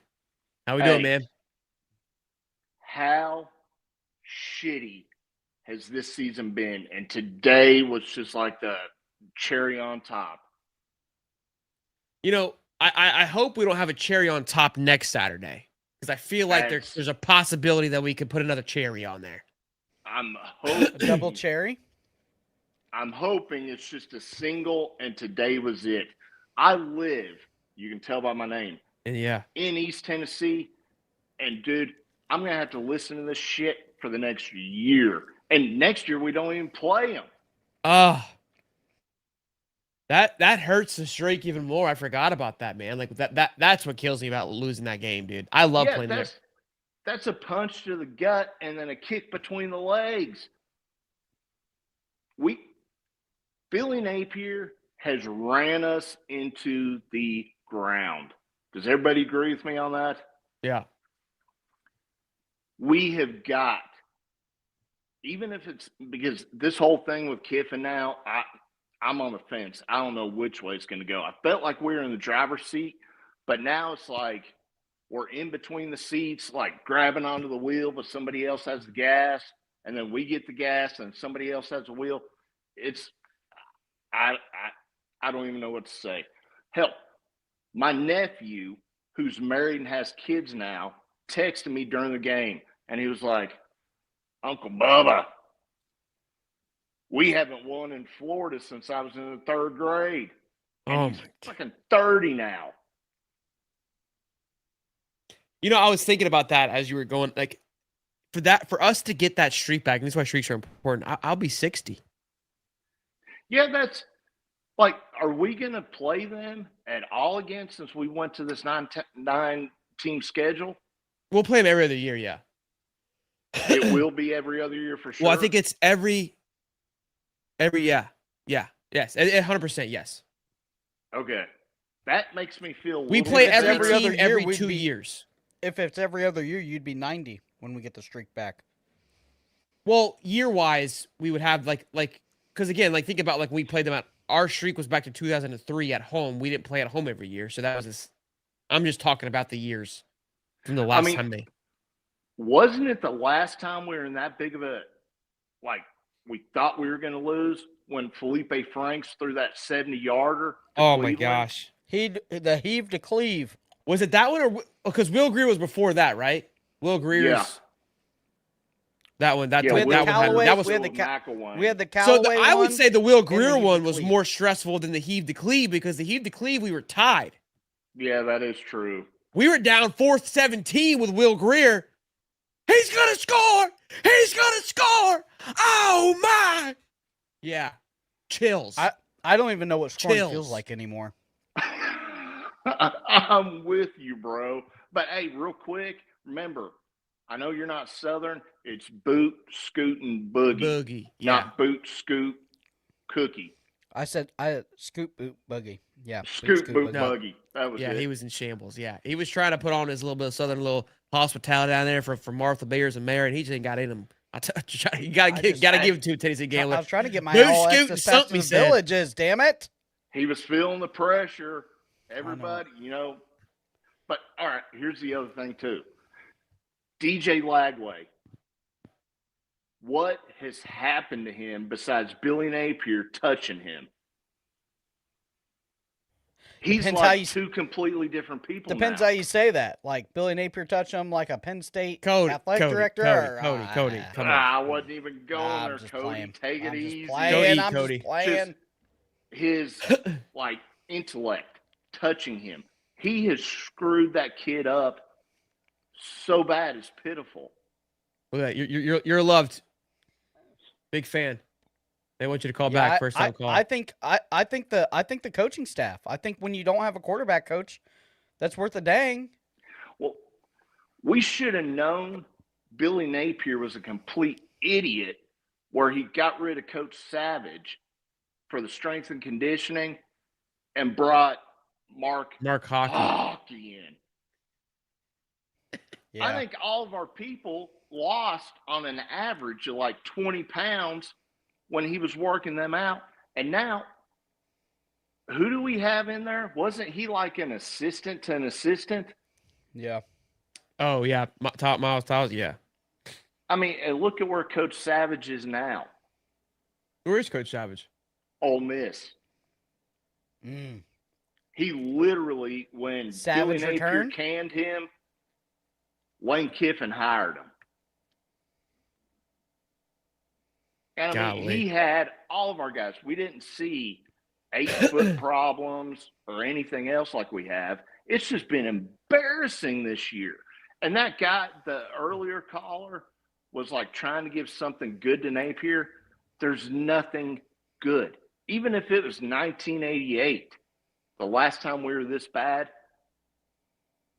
How we doing, man? How shitty has this season been? And today was just like the cherry on top. You know, I hope we don't have a cherry on top next Saturday because I feel like there's a possibility that we could put another cherry on there. I'm hoping Double cherry. I'm hoping it's just a single, and today was it. I live, you can tell by my name, Yeah, in East Tennessee, and dude, I'm gonna have to listen to this shit for the next year. And next year we don't even play them. That hurts the streak even more. I forgot about that, man. Like that's what kills me about losing that game, dude. I love playing that. That's a punch to the gut and then a kick between the legs. Billy Napier has ran us into the ground. Does everybody agree with me on that? Yeah. We have got, even if it's because this whole thing with Kiffin now, I'm on the fence. I don't know which way it's going to go. I felt like we were in the driver's seat, but now it's like we're in between the seats, like grabbing onto the wheel, but somebody else has the gas, and then we get the gas, and somebody else has the wheel. I don't even know what to say. Hell, my nephew, who's married and has kids now, texted me during the game, and he was like, "Uncle Bubba, we haven't won in Florida since I was in the 3rd grade." And he's fucking 30 now. You know, I was thinking about that as you were going, like, for us to get that streak back, and this is why streaks are important, I'll be 60. Yeah, that's like, are we going to play them at all again since we went to this 9-team schedule? We'll play them every other year, yeah. It will be every other year for sure. Well, I think it's every yes, 100% yes. Okay, that makes me feel. We play every team every 2 years. If it's every other year, you'd be 90 when we get the streak back. Well, year-wise, we would have like because again, like think about like we played them at our streak was back to 2003 at home. We didn't play at home every year, so that was this. I'm just talking about the years from the last time they. Wasn't it the last time we were in that big of a, like, we thought we were going to lose when Felipe Franks threw that 70-yarder? Oh, my gosh. The heave to cleave. Was it that one or because Will Greer was before that, right? Will Greer's. Yeah. That one. That we had the Callaway I would one, say the Will Greer and the one heave to was cleave. more stressful than the heave to cleave because the heave to cleave we were tied. Yeah, that is true. We were down 4th-17 with Will Greer. He's gonna score! He's gonna score! Oh my! Yeah, chills. I don't even know what scoring Chills. feels like anymore. I'm with you, bro. But hey, real quick, remember, I know you're not Southern. It's boot, scoot, and boogie. Boogie, not boot, scoot, cookie. I said scoop boot buggy. Yeah, Scoot, boot, No. buggy. That was it. He was in shambles. Yeah, he was trying to put on his little bit of Southern little hospitality down there for Martha Beers and Mary, and he just ain't got in him. You gotta give it to Tennessee Gambler. I was trying to get my Dude, all scoot access and pass to something, the he said. villages. Damn it! He was feeling the pressure. Everybody, But all right, here's the other thing too. DJ Lagway. What has happened to him besides Billy Napier touching him? He's Depends like how you- two completely different people. Depends now. how you say that. Like Billy Napier touch him like a Penn State athletic director. Cody, come on. I wasn't even going I'm there, just Cody. playing. Take it I'm just easy. playing. I'm Cody. just playing. His like intellect touching him. He has screwed that kid up so bad it's pitiful. Look at that. You're loved. Big fan. They want you to call back first time call. I think the coaching staff. I think when you don't have a quarterback coach, that's worth a dang. Well, we should have known Billy Napier was a complete idiot where he got rid of Coach Savage for the strength and conditioning and brought Mark Hockey in. Yeah. I think all of our people lost on an average of like 20 pounds when he was working them out. And now who do we have in there? Wasn't he like an assistant to an assistant? Yeah. Oh yeah, top Miles Tiles. Yeah. I mean, and look at where Coach Savage is now. Where is Coach Savage? Ole Miss. Mm. He literally, when Savage Billy Napier return? canned him, Lane Kiffin hired him. And I mean, Golly. he had all of our guys. We didn't see 8-foot problems or anything else like we have. It's just been embarrassing this year. And that guy, the earlier caller, was like trying to give something good to Napier. There's nothing good. Even if it was 1988, the last time we were this bad.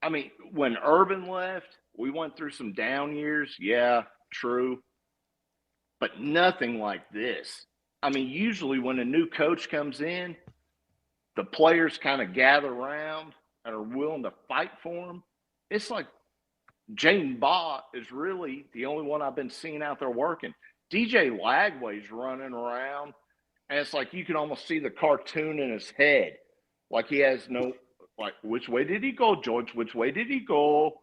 I mean, when Urban left, we went through some down years. Yeah, true. But nothing like this. I mean, usually when a new coach comes in, the players kind of gather around and are willing to fight for him. It's like Jaden Baugh is really the only one I've been seeing out there working. DJ Lagway's running around, and it's like you can almost see the cartoon in his head. Like he has no, like, which way did he go, George? Which way did he go?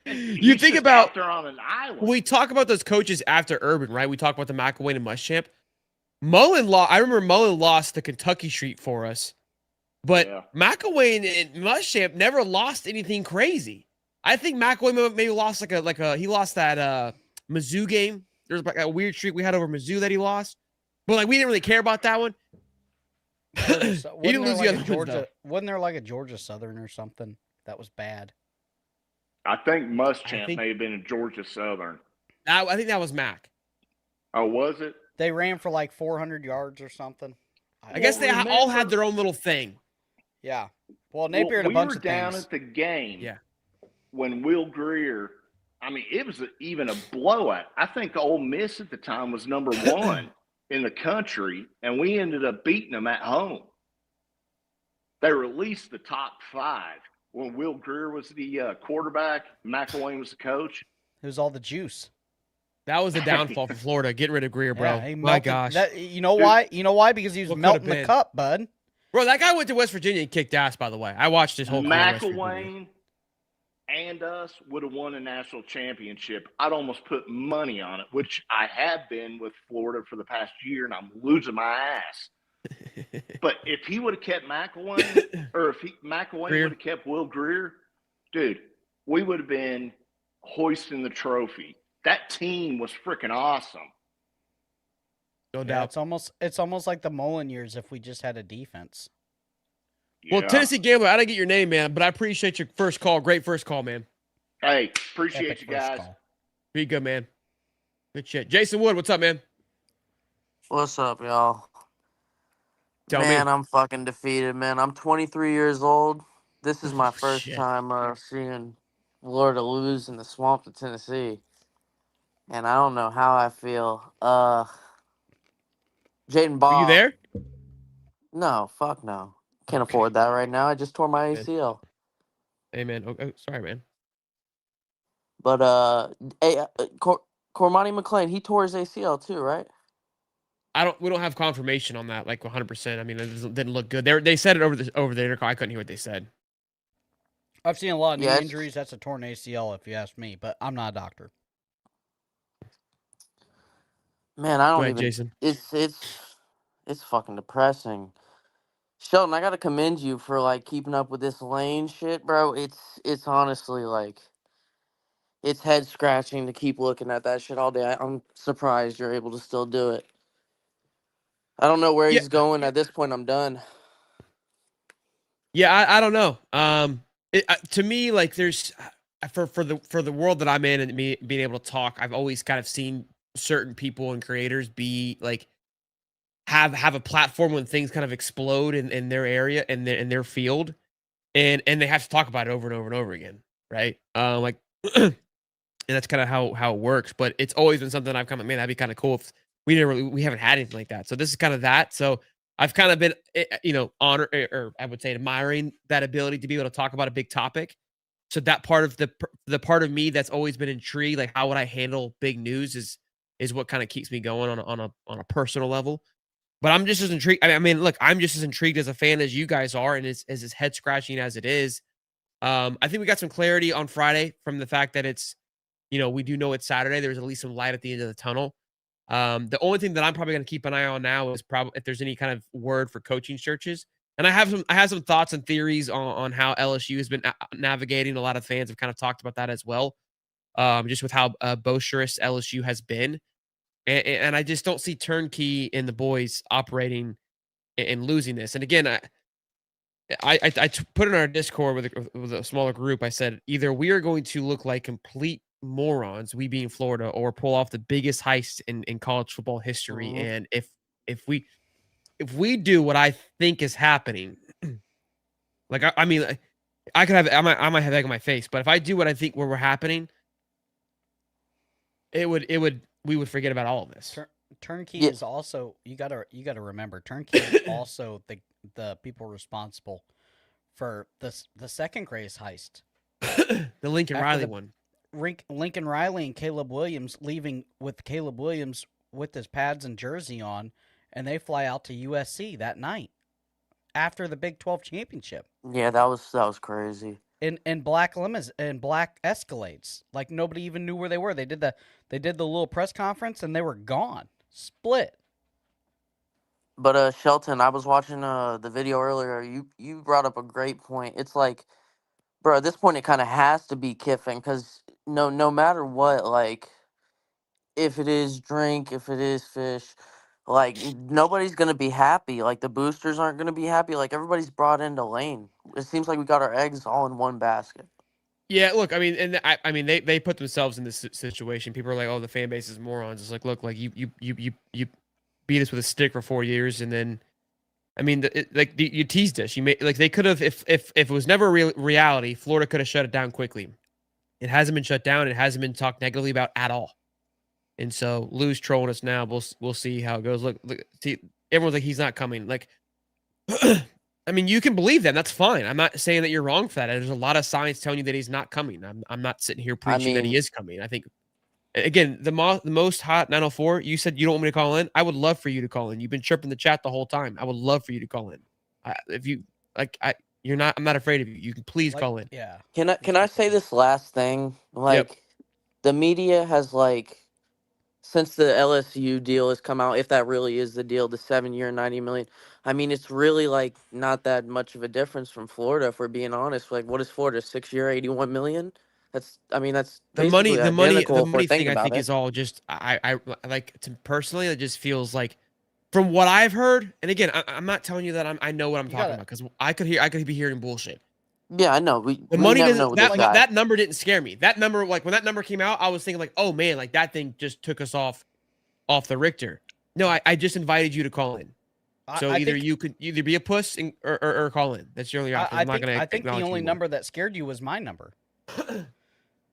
You He's think just about out there on an island. we talk about those coaches after Urban, right? We talk about the McElwain and Muschamp. I remember Mullen lost the Kentucky Street for us, but Yeah. McElwain and Muschamp never lost anything crazy. I think McElwain maybe lost he lost that Mizzou game. There's like a weird streak we had over Mizzou that he lost, but like we didn't really care about that one. He didn't lose the other ones, though. Wasn't there like a Georgia Southern or something that was bad? I think Muschamp may have been a Georgia Southern. I think that was Mac. Oh, was it? They ran for like 400 yards or something. I guess they all had their own little thing. Yeah. Well, Napier had a bunch of we were down things. at the game. Yeah. When Will Greer, I mean, it was even a blowout. I think Ole Miss at the time was number 1 in the country, and we ended up beating them at home. They released the top 5 when Will Greer was the quarterback. McElwain was the coach. It was all the juice. That was the downfall for Florida. Getting rid of Greer, bro. Yeah, he My melted- gosh. you know why? You know why? Because he was What melting could've the been? cup, bud. Bro, that guy went to West Virginia and kicked ass, by the way. I watched his whole career in West Virginia. McElwain and us would have won a national championship. I'd almost put money on it, which I have been with Florida for the past year, and I'm losing my ass. But if he would have kept McElwain, or if McElwain would have kept Will Greer, dude, we would have been hoisting the trophy. That team was freaking awesome. No Yeah, doubt. it's almost like the Mullen years if we just had a defense. Well, Yeah. Tennessee Gambler, I didn't get your name, man, but I appreciate your first call. Great first call, man. Hey, appreciate Epic you first guys. call. Be good, man. Good shit. Jason Wood, what's up, man? What's up, y'all? Tell Man, me. I'm fucking defeated, man. I'm 23 years old. This is my Oh, first shit. time seeing Florida lose in the swamp to Tennessee. And I don't know how I feel. Jaden Were Baugh. you there? No, fuck no. Can't afford that right now. I just tore my ACL. Hey, man. Oh, sorry, man. But Cormani McClain, he tore his ACL too, right? We don't have confirmation on that, like 100%. I mean, it didn't look good. They said it over the intercom. I couldn't hear what they said. I've seen a lot of knee Yeah, it's- injuries. That's a torn ACL, if you ask me. But I'm not a doctor. Man, I Go don't ahead, even. Jason. It's fucking depressing. Sheldon, I gotta commend you for like keeping up with this Lane shit, bro. It's honestly like it's head scratching to keep looking at that shit all day. I'm surprised you're able to still do it. I don't know where Yeah. he's going at this point. I'm done. Yeah, I don't know. To me, like there's for the world that I'm in and me being able to talk, I've always kind of seen certain people and creators be like have a platform when things kind of explode in their area and in their field, and they have to talk about it over and over and over again, right? Like, and that's kind of how it works. But it's always been something I've kind of, man, that'd be kind of cool if we haven't had anything like that. So this is kind of that. So I've kind of been, honored, or I would say admiring that ability to be able to talk about a big topic. So that part of the part of me that's always been intrigued, like how would I handle big news, is what kind of keeps me going on a personal level. But I'm just as intrigued. I mean, look, I'm just as intrigued as a fan as you guys are, and as head scratching as it is. I think we got some clarity on Friday from the fact that it's, we do know it's Saturday. There's at least some light at the end of the tunnel. The only thing that I'm probably going to keep an eye on now is probably if there's any kind of word for coaching searches. And I have some thoughts and theories on how LSU has been navigating. A lot of fans have kind of talked about that as well, just with how boisterous LSU has been. And I just don't see Turnkey and the boys operating and losing this. And again, I put in our Discord with a smaller group. I said either we are going to look like complete morons, we being Florida, or pull off the biggest heist in college football history. Mhm. And if we do what I think is happening, like I mean, I could have I might have egg on my face, but if I do what I think we're happening, we would forget about all of this. Turnkey Yeah. is also you gotta remember Turnkey is also the people responsible for the second greatest heist, The Lincoln After Riley the- one. Lincoln Riley and Caleb Williams leaving with Caleb Williams with his pads and jersey on, and they fly out to USC that night after the Big 12 championship Yeah, that was crazy. in black limos and black Escalades. Like nobody even knew where they were. They did the little press conference and they were gone, split. But Shelton, I was watching the video earlier. You brought up a great point. It's like, bro, at this point it kind of has to be Kiffin because no matter what, like if it is drink, if it is fish, like nobody's gonna be happy. Like the boosters aren't gonna be happy. Like everybody's brought into Lane. It seems like we got our eggs all in one basket. Yeah, look, I mean, and I mean, they put themselves in this situation. People are like, "Oh, the fan base is morons." It's like, look, like you beat us with a stick for 4 years, and then, I mean, you teased us. You made like they could have if it was never a reality, Florida could have shut it down quickly. It hasn't been shut down. It hasn't been talked negatively about at all. And so Lou's trolling us now. We'll see how it goes. Look, see, everyone's like he's not coming. Like, I mean, you can believe that. That's fine. I'm not saying that you're wrong for that. There's a lot of signs telling you that he's not coming. I'm not sitting here preaching that he mean- is coming. I think, again, the most hot 904. You said you don't want me to call in. I would love for you to call in. You've been chirping the chat the whole time. I would love for you to call in. If you like, you're not. I'm not afraid of you. You can please call in. Yeah. Can I say this last thing? Like the media has since the LSU deal has come out, if that really is the deal, the 7-year, $90 million. I mean, it's really not that much of a difference from Florida, if we're being honest. Like, what is Florida? 6-year, $81 million. That's The money, basically the money, identical the if we're money thing. thinking I about think it. is all just. I like to personally. It just feels like, from what I've heard, and again, I'm not telling you that I know what I'm talking about because I could be hearing bullshit. Yeah, I know. The We money never doesn't. know with this guy. That number didn't scare me. That number, like when that number came out, I was thinking like, oh man, like that thing just took us off the Richter. No, I just invited you to call in. So you could either be a puss or call in. That's your only option. I think the only number that scared you was my number.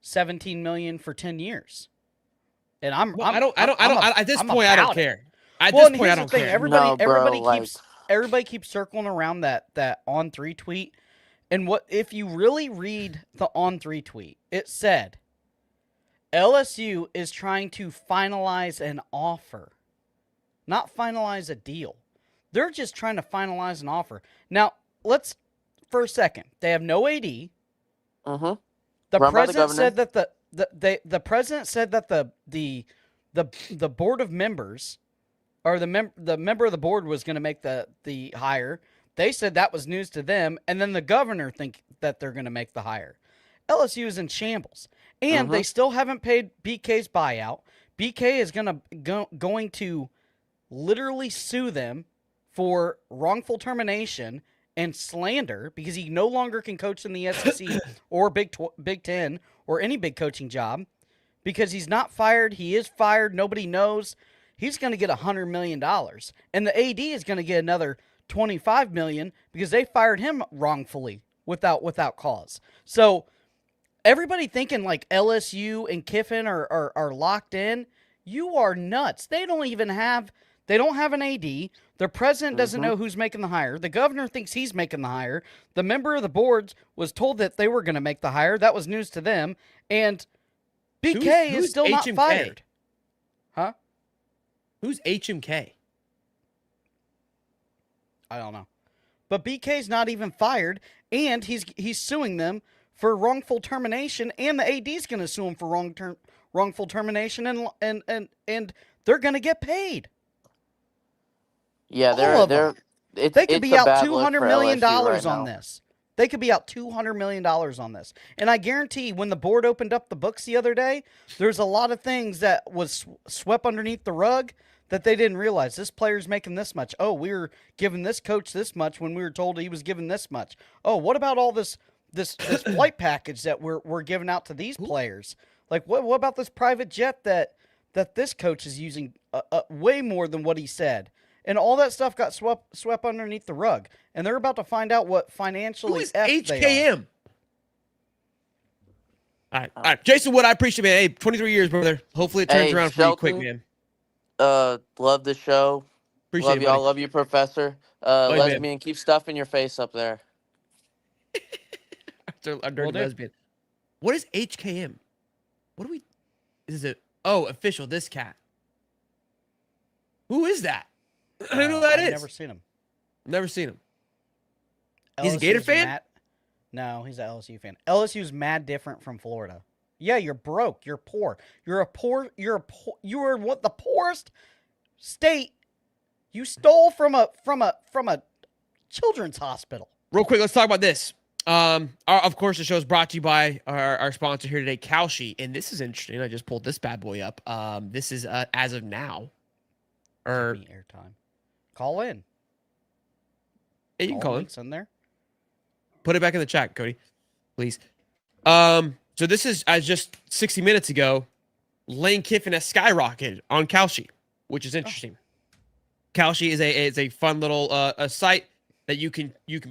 17 million for 10 years. And at this point I don't care. At Well, this and point I here's don't the thing. care. Everybody keeps circling around that On3 tweet. And if you really read the On3 tweet, it said LSU is trying to finalize an offer, not finalize a deal. They're just trying to finalize an offer. Now, let's for a second. They have no AD. Mm-hmm. The Run by the president said governor. that the president said that the board of members or the member of the board was going to make the hire. They said that was news to them, and then the governor think that they're going to make the hire. LSU is in shambles, and they still haven't paid BK's buyout. BK is going to literally sue them for wrongful termination and slander because he no longer can coach in the SEC or Big 10 or any big coaching job because he's not fired. He is fired. Nobody knows. He's going to get $100 million, and the AD is going to get another $25 million because they fired him wrongfully without cause. So everybody thinking like LSU and Kiffin are locked in. You are nuts. They don't have an AD. Their president doesn't know who's making the hire. The governor thinks he's making the hire. The member of the board was told that they were going to make the hire. That was news to them. And BK is still not HMK? fired. Huh? Who's HMK? I don't know. But BK's not even fired, and he's suing them for wrongful termination, and the AD's going to sue him for wrongful termination, and they're going to get paid. Yeah, All of them. It's They could it's be a out bad look $200 for million LSU right on now. this. They could be out $200 million on this. And I guarantee when the board opened up the books the other day, there's a lot of things that was swept underneath the rug that they didn't realize. This player's making this much. Oh, we were giving this coach this much when we were told he was given this much. Oh, what about all this flight package that we're giving out to these players? Like, what about this private jet that this coach is using way more than what he said? And all that stuff got swept underneath the rug. And they're about to find out what financially Who is effed they are. HKM? All right. Jason Wood, I appreciate it, man. Hey, 23 years, brother. Hopefully it turns around for you quick, man. Love the show. Appreciate love it, y'all. buddy. Love you, Professor. Love you, man. Lesbian, keep stuffing your face up there. I'm dirty lesbian. What is HKM? Is it? Oh, official, this cat. Who is that? I don't know who that is. I've never seen him. Never seen him. He's a Gator fan? No, he's an LSU fan. LSU's mad different from Florida. Yeah, you're broke. You're poor. You are what the poorest state. You stole from a children's hospital. Real quick, let's talk about this. Of course, the show is brought to you by our sponsor here today, Kalshi, and this is interesting. I just pulled this bad boy up. This is as of now. Airtime. Call in. Yeah, you can call in. Links in there. Put it back in the chat, Cody, please. So this is as just 60 minutes ago. Lane Kiffin has skyrocketed on Kalshi, which is interesting. Kalshi is a fun little a site that you can you can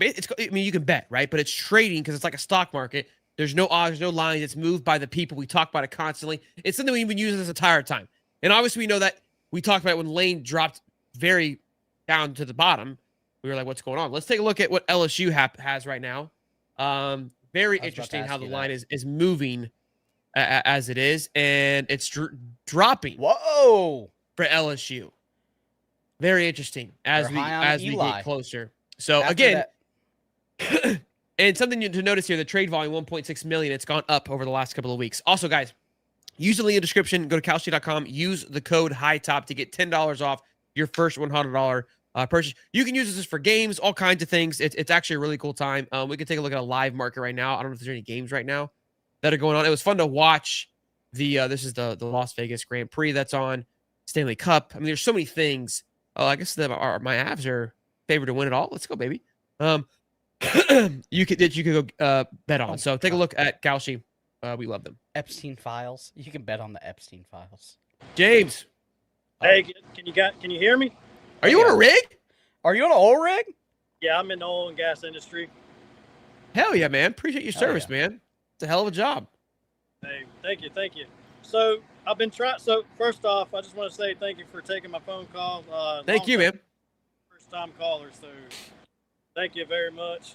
bet, right? But it's trading because it's like a stock market. There's no odds, no lines. It's moved by the people. We talk about it constantly. It's something we've been using this entire time. And obviously we know that we talked about it when Lane dropped very down to the bottom. We were like, what's going on? Let's take a look at what LSU has right now. Very interesting how the line is moving as it is. And it's dropping. Whoa! For LSU. Very interesting as we get closer. So again, and something to notice here, the trade volume, 1.6 million, it's gone up over the last couple of weeks. Also, guys, use the link in the description. Go to Kalshi.com. Use the code HIGHTOP to get $10 off your first $100 purchase. You can use this for games, all kinds of things. It's actually a really cool time. We can take a look at a live market right now. I don't know if there's any games right now that are going on. It was fun to watch this is the Las Vegas Grand Prix that's on, Stanley Cup. I mean, there's so many things. Oh, I guess my Avs are favored to win it all. Let's go, baby. You could go bet on. So take a look at Kalshi. We love them. Epstein Files. You can bet on the Epstein Files. James. Hey, can you hear me? Are you on a rig? Are you on an oil rig? Yeah, I'm in the oil and gas industry. Hell yeah, man. Appreciate your service, man. It's a hell of a job. Hey, thank you. So I've been trying. So first off, I just want to say thank you for taking my phone call. Thank you, man. First time caller, so thank you very much.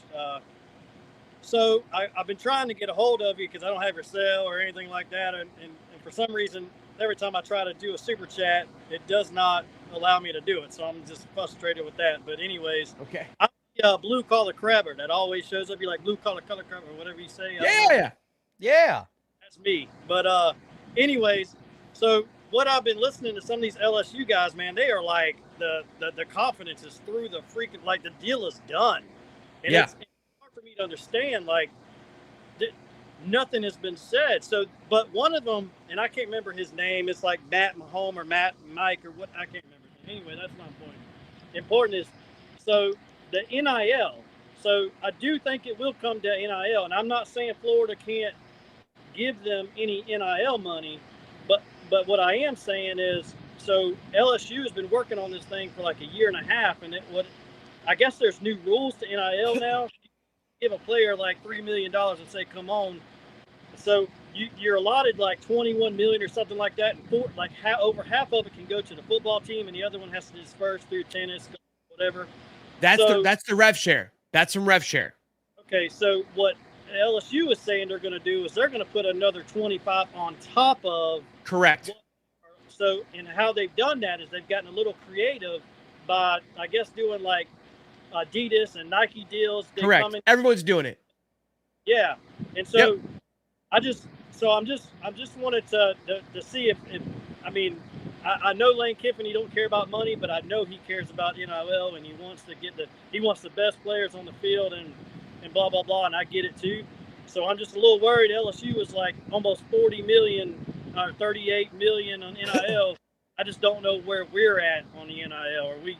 So I've been trying to get a hold of you because I don't have your cell or anything like that, and for some reason, every time I try to do a super chat, it does not allow me to do it. So I'm just frustrated with that. But anyways, okay. I'm the blue collar crabber that always shows up. You're like blue collar crabber or whatever you say. Yeah. That's me. But anyways, so what I've been listening to some of these LSU guys, man, they are like the confidence is through the freaking, like the deal is done. And it's hard for me to understand, like nothing has been said. So, but one of them, and I can't remember his name, it's like Matt Mahome or Matt Mike or what, I can't remember. Anyway, that's not important. Important is, so the NIL. So I do think it will come to NIL, and I'm not saying Florida can't give them any NIL money, but what I am saying is, so LSU has been working on this thing for like a year and a half, and I guess there's new rules to NIL now. Give a player like $3 million and say, come on. So you're allotted like $21 million or something like that, and over half of it can go to the football team, and the other one has to disperse through tennis, whatever. That's the rev share. That's some rev share. Okay, so what LSU is saying they're going to do is they're going to put another 25 on top of. Correct. So, and how they've done that is they've gotten a little creative by, I guess, doing like Adidas and Nike deals. They Correct. come in. Everyone's doing it. Yeah, and so I'm just wanted to see if I mean I know Lane Kiffin, he don't care about money, but I know he cares about NIL, and he wants the best players on the field and blah blah blah, and I get it too. So I'm just a little worried. LSU was like almost 40 million or 38 million on NIL. I just don't know where we're at on the NIL. Are we?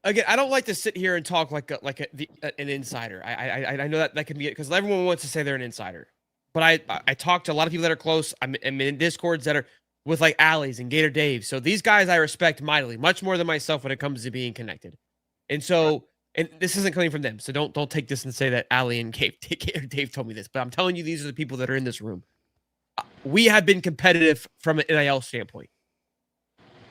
Again, I don't like to sit here and talk like an insider. I know that can be it because everyone wants to say they're an insider. But I talk to a lot of people that are close. I'm in Discords that are with like Allie's and Gator Dave. So these guys I respect mightily, much more than myself when it comes to being connected. And so, and this isn't coming from them. So don't take this and say that Allie and Gator Dave told me this. But I'm telling you, these are the people that are in this room. We have been competitive from an NIL standpoint.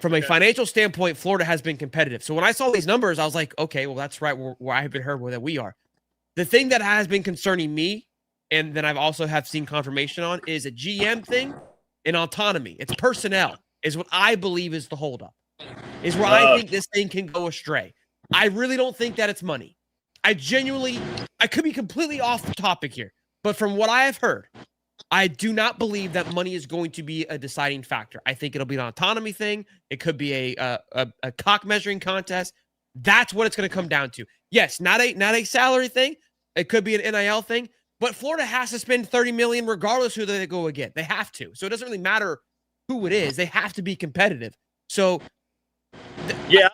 From a financial standpoint, Florida has been competitive. So when I saw these numbers, I was like, okay, well, that's right where I have been heard that we are. The thing that has been concerning me, and then I've also have seen confirmation on, is a GM thing and autonomy. It's personnel is what I believe is the holdup, is where I think this thing can go astray. I really don't think that it's money. I could be completely off topic here, but from what I have heard, I do not believe that money is going to be a deciding factor. I think it'll be an autonomy thing. It could be a cock measuring contest. That's what it's going to come down to. Yes, not a salary thing. It could be an NIL thing, but Florida has to spend $30 million regardless who they go again. They have to. So it doesn't really matter who it is. They have to be competitive. So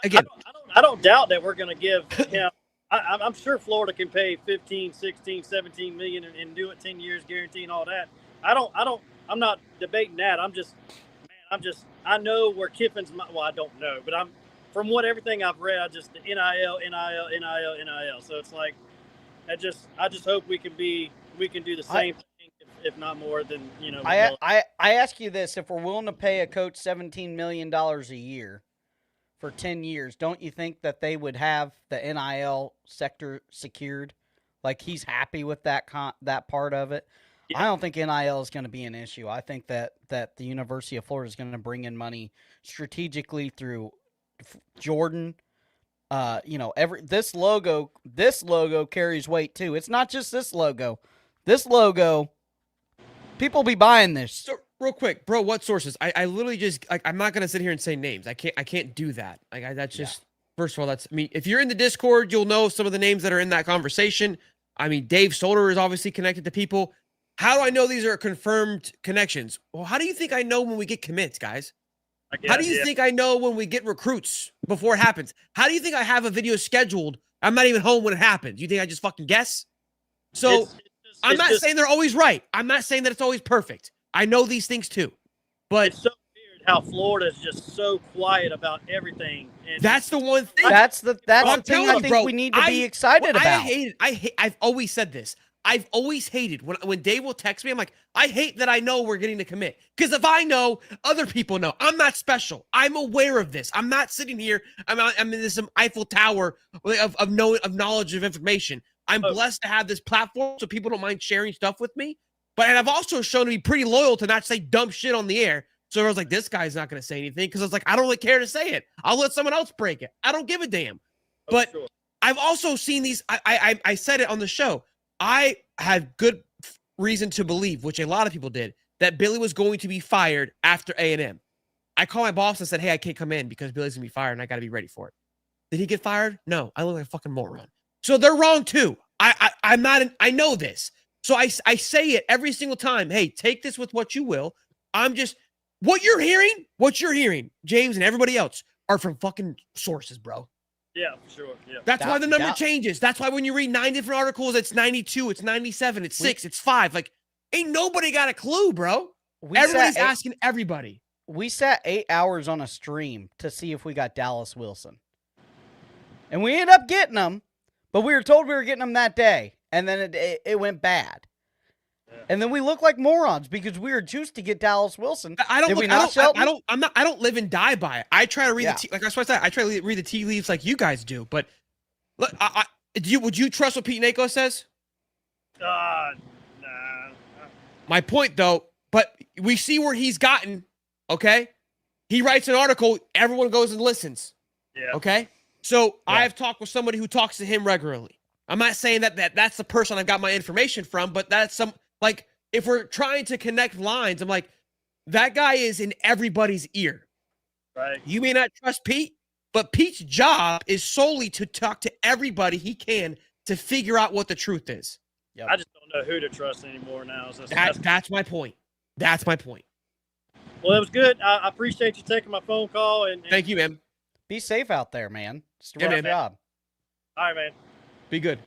again, I don't doubt that we're going to give him. I'm sure Florida can pay 15, 16, 17 million and do it 10 years guarantee and all that. I'm not debating that. I know where Kiffin's, well, I don't know, but from everything I've read, the NIL. So it's like, I just hope we can do the same thing, if not more than, I ask you this, if we're willing to pay a coach $17 million a year for 10 years, don't you think that they would have the NIL sector secured? Like he's happy with that part of it. I don't think NIL is going to be an issue. I think that the University of Florida is going to bring in money strategically through Jordan. This logo carries weight too. It's not just this logo. This logo, people be buying this. So real quick, bro, what sources? I literally just I'm not gonna sit here and say names. I can't do that. That's just first of all, that's me. If you're in the Discord, you'll know some of the names that are in that conversation. I mean, Dave Solder is obviously connected to people. How do I know these are confirmed connections? Well, how do you think I know when we get commits, guys? How do you think I know when we get recruits before it happens? How do you think I have a video scheduled? I'm not even home when it happens. You think I just fucking guess? So I'm not saying they're always right. I'm not saying that it's always perfect. I know these things too. But it's so weird how Florida is just so quiet about everything. And that's the one thing. That's the thing I think we need to be excited about. I've always said this. I've always hated when Dave will text me. I'm like, I hate that I know we're getting to commit. Because if I know, other people know. I'm not special. I'm aware of this. I'm not sitting here. I'm in this Eiffel Tower of knowledge of information. I'm blessed to have this platform so people don't mind sharing stuff with me. But I've also shown to be pretty loyal to not say dumb shit on the air. So I was like, this guy's not going to say anything because I was like, I don't really care to say it. I'll let someone else break it. I don't give a damn. But I've also seen these. I said it on the show. I had good reason to believe, which a lot of people did, that Billy was going to be fired after A&M. I called my boss and said, hey, I can't come in because Billy's going to be fired and I got to be ready for it. Did he get fired? No. I look like a fucking moron. So they're wrong too. I'm not. I know this. So I say it every single time. Hey, take this with what you will. I'm just what you're hearing, James and everybody else are from fucking sources, bro. Yeah, for sure. Yeah. That's why the number changes. That's why when you read 9 different articles, it's 92, it's 97, it's 6, it's 5. Like, ain't nobody got a clue, bro. Everybody's asking everybody. We sat 8 hours on a stream to see if we got Dallas Wilson. And we ended up getting him, but we were told we were getting him that day. And then it went bad. Yeah. And then we look like morons because we were juiced to get Dallas Wilson. I don't live and die by it. I try to read that's what I said. I try to read the tea leaves like you guys do. But look, would you trust what Pete Nako says? Nah. My point though, but we see where he's gotten. Okay, he writes an article, everyone goes and listens. Yeah. Okay, So Yeah. I've talked with somebody who talks to him regularly. I'm not saying that's the person I've got my information from, but that's some like if we're trying to connect lines, I'm like, that guy is in everybody's ear. Right. You may not trust Pete, but Pete's job is solely to talk to everybody he can to figure out what the truth is. Yep. I just don't know who to trust anymore now. So That's my point. That's my point. Well, it was good. I appreciate you taking my phone call. And Thank you, man. Be safe out there, man. It's the Yeah, right man. job. All right, man. Be good.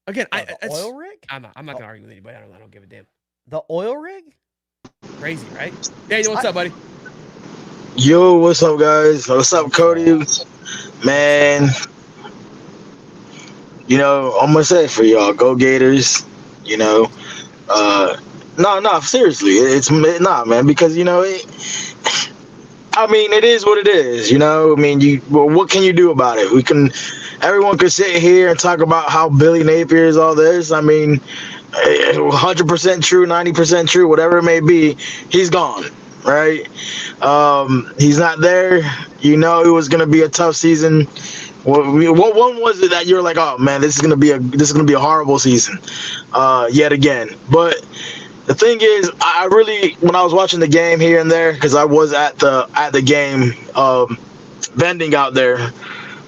Again, The oil rig? I'm not gonna argue with anybody. I don't give a damn. The oil rig? Crazy, right? Daniel, what's up, buddy? Yo, what's up, guys? What's up, Cody? Man, you know, I'm gonna say it for y'all, go Gators. You know, no, seriously, it's not, man, because you know, I mean, it is what it is. You know, I mean, what can you do about it? Everyone could sit here and talk about how Billy Napier is all this. I mean, 100% true, 90% true, whatever it may be. He's gone, right? He's not there. You know, it was gonna be a tough season. What one was it that you're like, oh man, this is gonna be a horrible season, yet again. But the thing is, I really, when I was watching the game here and there, because I was at the game, vending out there.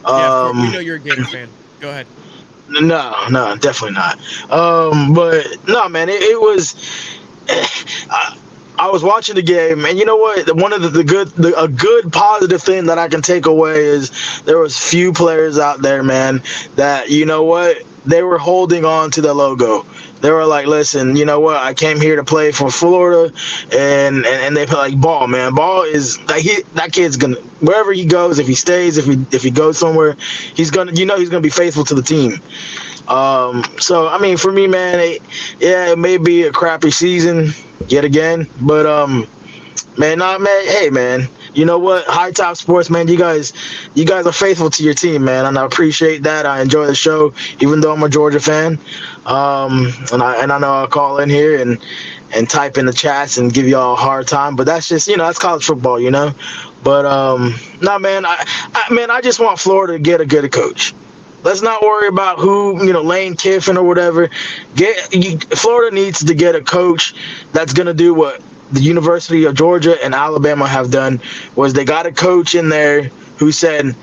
Yeah, we know you're a Gator fan. Go ahead. No, definitely not. But no, man, it was. I was watching the game, and you know what? One of a good positive thing that I can take away is there was few players out there, man, that you know what, they were holding on to the logo. They were like, listen, you know what? I came here to play for Florida, and they play like Ball, man. Ball is like that kid's gonna, wherever he goes, if he stays, if he goes somewhere, he's gonna be faithful to the team. So I mean, for me, man, it may be a crappy season yet again, but man, hey, man, you know what? High Top Sports, man, you guys are faithful to your team, man, and I appreciate that. I enjoy the show, even though I'm a Georgia fan. And I know I'll call in here and type in the chats and give y'all a hard time, but that's just, that's college football, you know. But no, man, I just want Florida to get a good coach. Let's not worry about who, Lane Kiffin or whatever. Florida needs to get a coach that's going to do what the University of Georgia and Alabama have done, was they got a coach in there who said,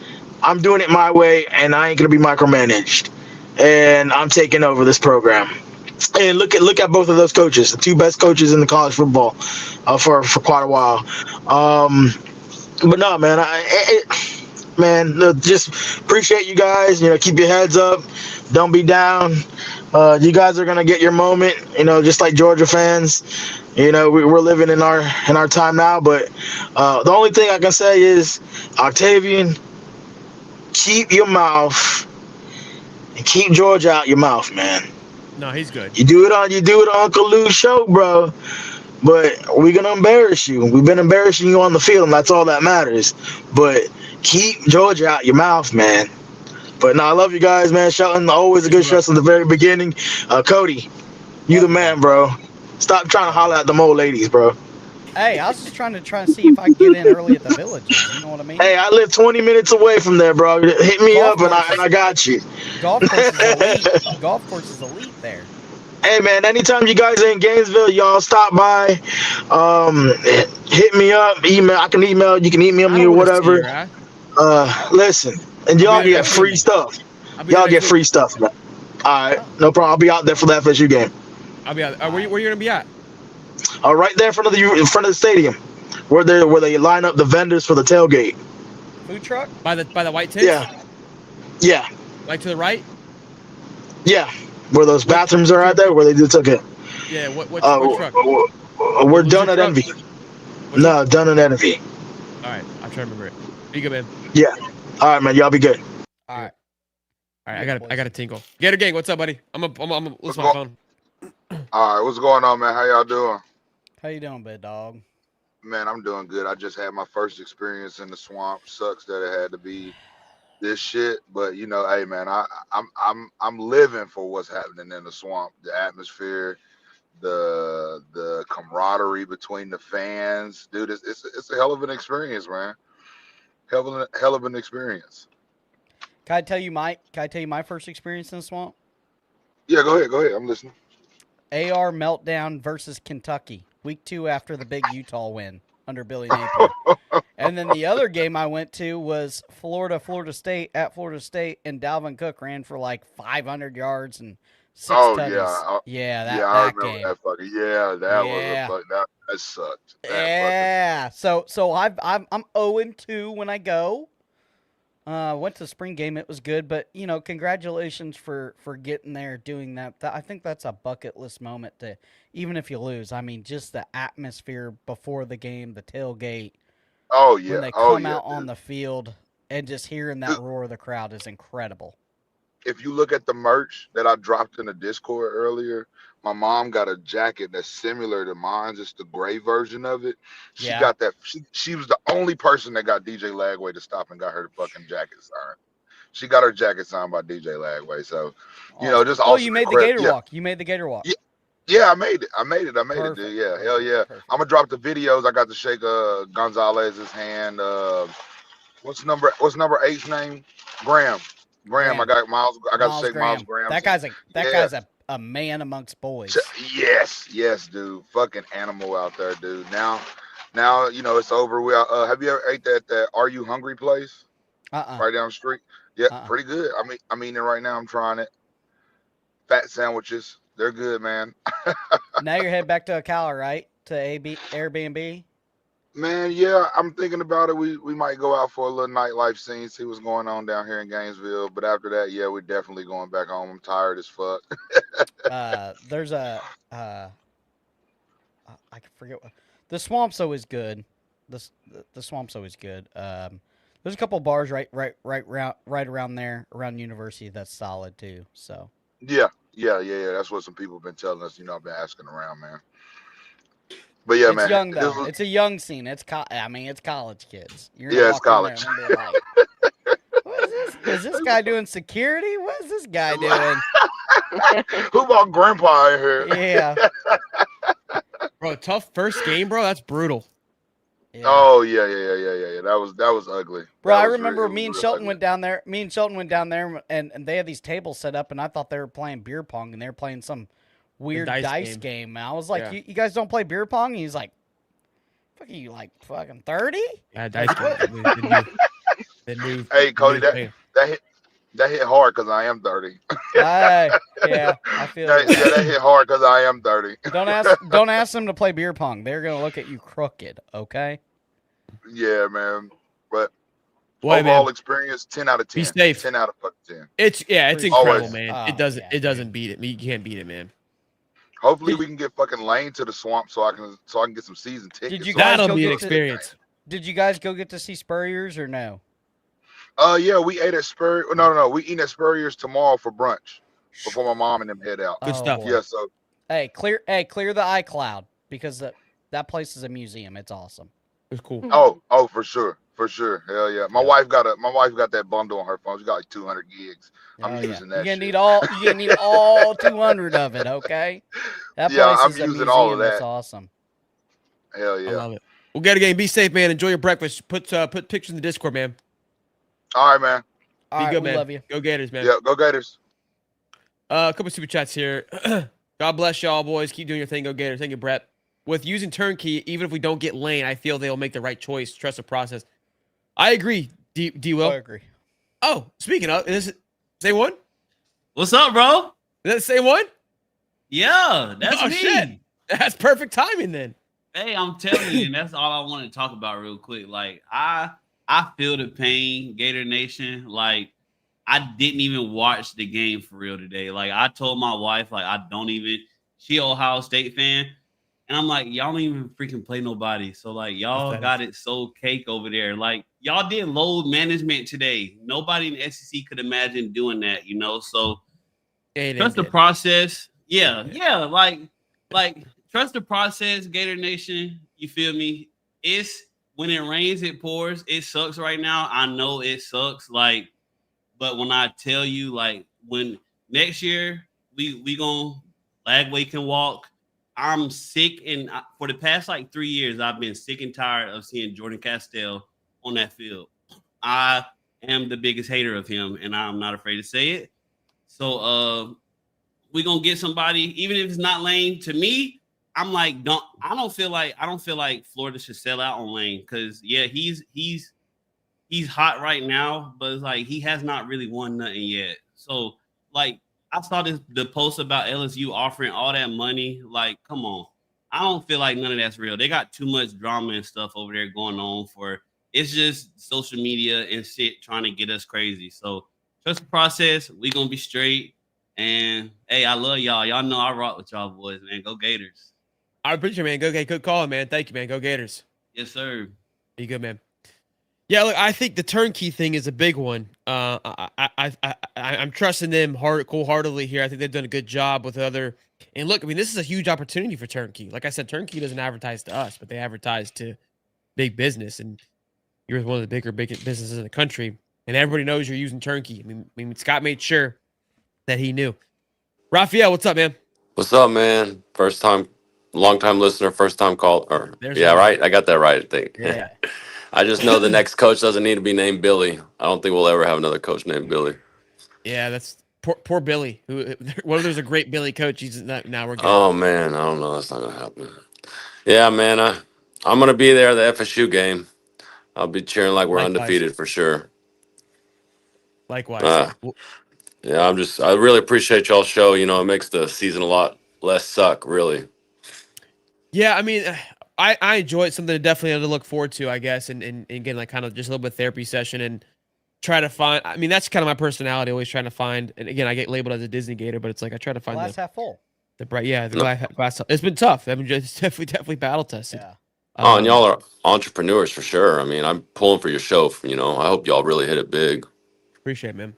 I'm doing it my way and I ain't going to be micromanaged. And I'm taking over this program. And look at both of those coaches, the two best coaches in the college football for quite a while. But no, man, just appreciate you guys. Keep your heads up. Don't be down. You guys are gonna get your moment. Just like Georgia fans. We're living in our time now. But the only thing I can say is, Octavian, keep your mouth and keep Georgia out your mouth, man. No, he's good. You do it on Uncle Lou's show, bro. But we're gonna embarrass you. We've been embarrassing you on the field, and that's all that matters. But keep Georgia out your mouth, man. But no, I love you guys, man. Shelton, always a good show from the very beginning. Cody, you the man, bro. Stop trying to holler at them old ladies, bro. Hey, I was just trying to see if I could get in early at the Villages. You know what I mean? Hey, I live 20 minutes away from there, bro. Hit me up, and I got you. Golf course is elite. Golf course is elite there. Hey, man, anytime you guys are in Gainesville, y'all stop by. Hit me up. Email. I can email. You can email me or whatever. Listen, and y'all get free stuff. Y'all get free stuff, man. All right, no problem. I'll be out there for that FSU game. I'll be out. Where you gonna be at? Right there in front of the stadium, where they line up the vendors for the tailgate. Food truck? By the white tents? Yeah. Like to the right? Yeah. Where those bathrooms are right there, where they do took it. Yeah. What truck? We're done at Envy. No, done at Envy. All right, I'll try to remember it. Be good, man. Yeah. All right, man. Y'all be good. All right. I got a tinkle. Gator gang, what's up, buddy? I'm gonna listen to my phone. All right, what's going on, man? How y'all doing? How you doing, big dog? Man, I'm doing good. I just had my first experience in the swamp. Sucks that it had to be this shit, but hey, man, I'm living for what's happening in the swamp. The atmosphere, the camaraderie between the fans, dude. It's a hell of an experience, man. Hell of an experience. Can I tell you my first experience in the swamp? Yeah, go ahead. I'm listening. AR meltdown versus Kentucky, week 2 after the big Utah win under Billy Napier. And then the other game I went to was Florida State at Florida State, and Dalvin Cook ran for like 500 yards and 6 Oh tutties. yeah, Yeah, I that remember game. that fucking. Yeah, that was a Yeah. fuck. That sucked. That Yeah. So I'm 0-2 when I go. Went to the spring game. It was good, but congratulations for getting there, doing that. I think that's a bucket list moment to, even if you lose. I mean, just the atmosphere before the game, the tailgate, Oh when yeah. they Oh come yeah, out on dude. the field and just hearing that roar of the crowd is incredible. If you look at the merch that I dropped in the Discord earlier, my mom got a jacket that's similar to mine, just the gray version of it. She Yeah. got that. She was the only person that got DJ Lagway to stop and got her fucking jacket signed. She got her jacket signed by DJ Lagway. So, Awesome. just Oh, awesome. you made the Gator walk. You made the Gator walk. Yeah. Yeah, I made it, Perfect. dude. Yeah, Perfect. hell yeah. Perfect. I'm gonna drop the videos. I got to shake Gonzalez's hand. What's number 8's name? Graham. Graham. I got Miles. I got to Miles shake Miles Graham. Graham's. That guy's a man amongst boys. Yes, dude. Fucking animal out there, dude. Now, it's over. We have you ever ate that Are You Hungry place? Right down the street. Yeah, pretty good. I'm eating it right now. I'm trying it. Fat sandwiches. They're good, man. Now you're headed back to Ocala, right? To Airbnb? Man, yeah, I'm thinking about it. We might go out for a little nightlife scene, see what's going on down here in Gainesville. But after that, yeah, we're definitely going back home. I'm tired as fuck. There's a I can forget what the Swamp's always good. The Swamp's always good. There's a couple bars right around there around University that's solid too. So Yeah. That's what some people have been telling us. I've been asking around, man. But yeah, it's man, young though. It's a young scene. It's college kids. You're yeah, gonna it's walk in there college. and be like, "What is this? Is this guy doing security? What is this guy doing?" Who brought Grandpa in here? Yeah. Bro, tough first game, bro. That's brutal. Yeah. Oh yeah. That was ugly. Bro, That I was remember it was me and real Shelton ugly. went down there. And they had these tables set up, and I thought they were playing beer pong, and they were playing some weird dice game. And I was like, Yeah. you guys don't play beer pong? And he's like, fuck you, like fucking 30? Yeah, dice game. The new, Hey, Cody, the new that hit hard because I am 30. Yeah, I feel that hit hard because I am 30. Don't ask them to play beer pong. They're gonna look at you crooked, okay? Yeah, man. But Boy, overall man. experience, 10 out of 10. Be safe. 10 out of fucking 10. It's incredible, Always. man. It doesn't beat it. You can't beat it, man. Hopefully we can get fucking Lane to the swamp so I can get some season tickets. Did you guys That'll go be an get experience. Did you guys go get to see Spurriers or no? Yeah, we ate at Spur. No. We eat at Spurrier's tomorrow for brunch before my mom and them head out. Good stuff. Yeah, so Hey, clear the iCloud because that place is a museum. It's awesome. It's cool. Oh, for sure. Hell yeah. My wife got that bundle on her phone. She got like 200 gigs. I'm using that. You're gonna need all 200 of it, okay? That place I'm is a using museum. all of That's that. awesome. Hell yeah. I love it. We'll get a game. Be safe, man. Enjoy your breakfast. Put pictures in the Discord, man. All right, man. All Be right, good, we man. love you. Go Gators, man. Yeah, go Gators. A couple super chats here. God bless y'all, boys. Keep doing your thing. Go Gators. Thank you, Brett. With using turnkey, even if we don't get Lane, I feel they'll make the right choice. Trust the process. I agree. D Will. I agree. Oh, speaking of, is this same one? What's up, bro? Is that the same one? Yeah, that's me. Shit. That's perfect timing then. Hey, I'm telling you, and that's all I want to talk about real quick. Like, I feel the pain, Gator Nation. Like, I didn't even watch the game for real today. Like, I told my wife, like, she an Ohio State fan. And I'm like, y'all don't even freaking play nobody. So, like, y'all got it so cake over there. Like, y'all did load management today. Nobody in the SEC could imagine doing that, So, trust the process. Yeah. Like, trust the process, Gator Nation. You feel me? It's when it rains, it pours. It sucks right now. I know it sucks. Like, but when I tell you, like, when next year we gonna Lagway can walk. I'm sick, and for the past like 3 years, I've been sick and tired of seeing Jordan Castell on that field. I am the biggest hater of him, and I'm not afraid to say it. So we're gonna get somebody, even if it's not Lane. To me, I'm like, I don't feel like Florida should sell out on Lane, because yeah, he's hot right now, but it's like he has not really won nothing yet. So like I saw the post about LSU offering all that money. Like, come on. I don't feel like none of that's real. They got too much drama and stuff over there going on for it's just social media and shit trying to get us crazy. So trust the process. We gonna be straight. And hey, I love y'all. Y'all know I rock with y'all boys, man. Go Gators. I appreciate it, man. Go, good call, man. Thank you, man. Go Gators. Yes, sir. Be good, man. Yeah, look, I think the turnkey thing is a big one. I'm trusting them wholeheartedly here. I think they've done a good job with other. And look, I mean, this is a huge opportunity for turnkey. Like I said, turnkey doesn't advertise to us, but they advertise to big business. And you're one of the bigger businesses in the country, and everybody knows you're using turnkey. I mean, Scott made sure that he knew. Raphael, what's up, man? What's up, man? First time, long time listener, first time call. Or There's yeah, one. right. I got that right. I think. Yeah. I just know the next coach doesn't need to be named Billy. I don't think we'll ever have another coach named Billy. Yeah, that's poor Billy. Who? Whether there's a great Billy coach, he's not. Now we're good. Oh man, I don't know. That's not gonna happen. Yeah, man. I'm gonna be there at the FSU game. I'll be cheering like we're Likewise. undefeated for sure. Likewise. Yeah, I really appreciate y'all's show. You know, it makes the season a lot less suck, really. Yeah, I mean, I enjoy it. Something to definitely to look forward to, I guess, and getting like kind of just a little bit of therapy session and try to find. I mean, that's kind of my personality. Always trying to find. And again, I get labeled as a Disney Gator, but it's like I try to find Glass half full. the bright. Yeah, the glass. It's been tough. I mean, it's definitely battle tested. Yeah. Oh, and y'all are entrepreneurs for sure. I mean, I'm pulling for your show. You know, I hope y'all really hit it big. Appreciate it, man.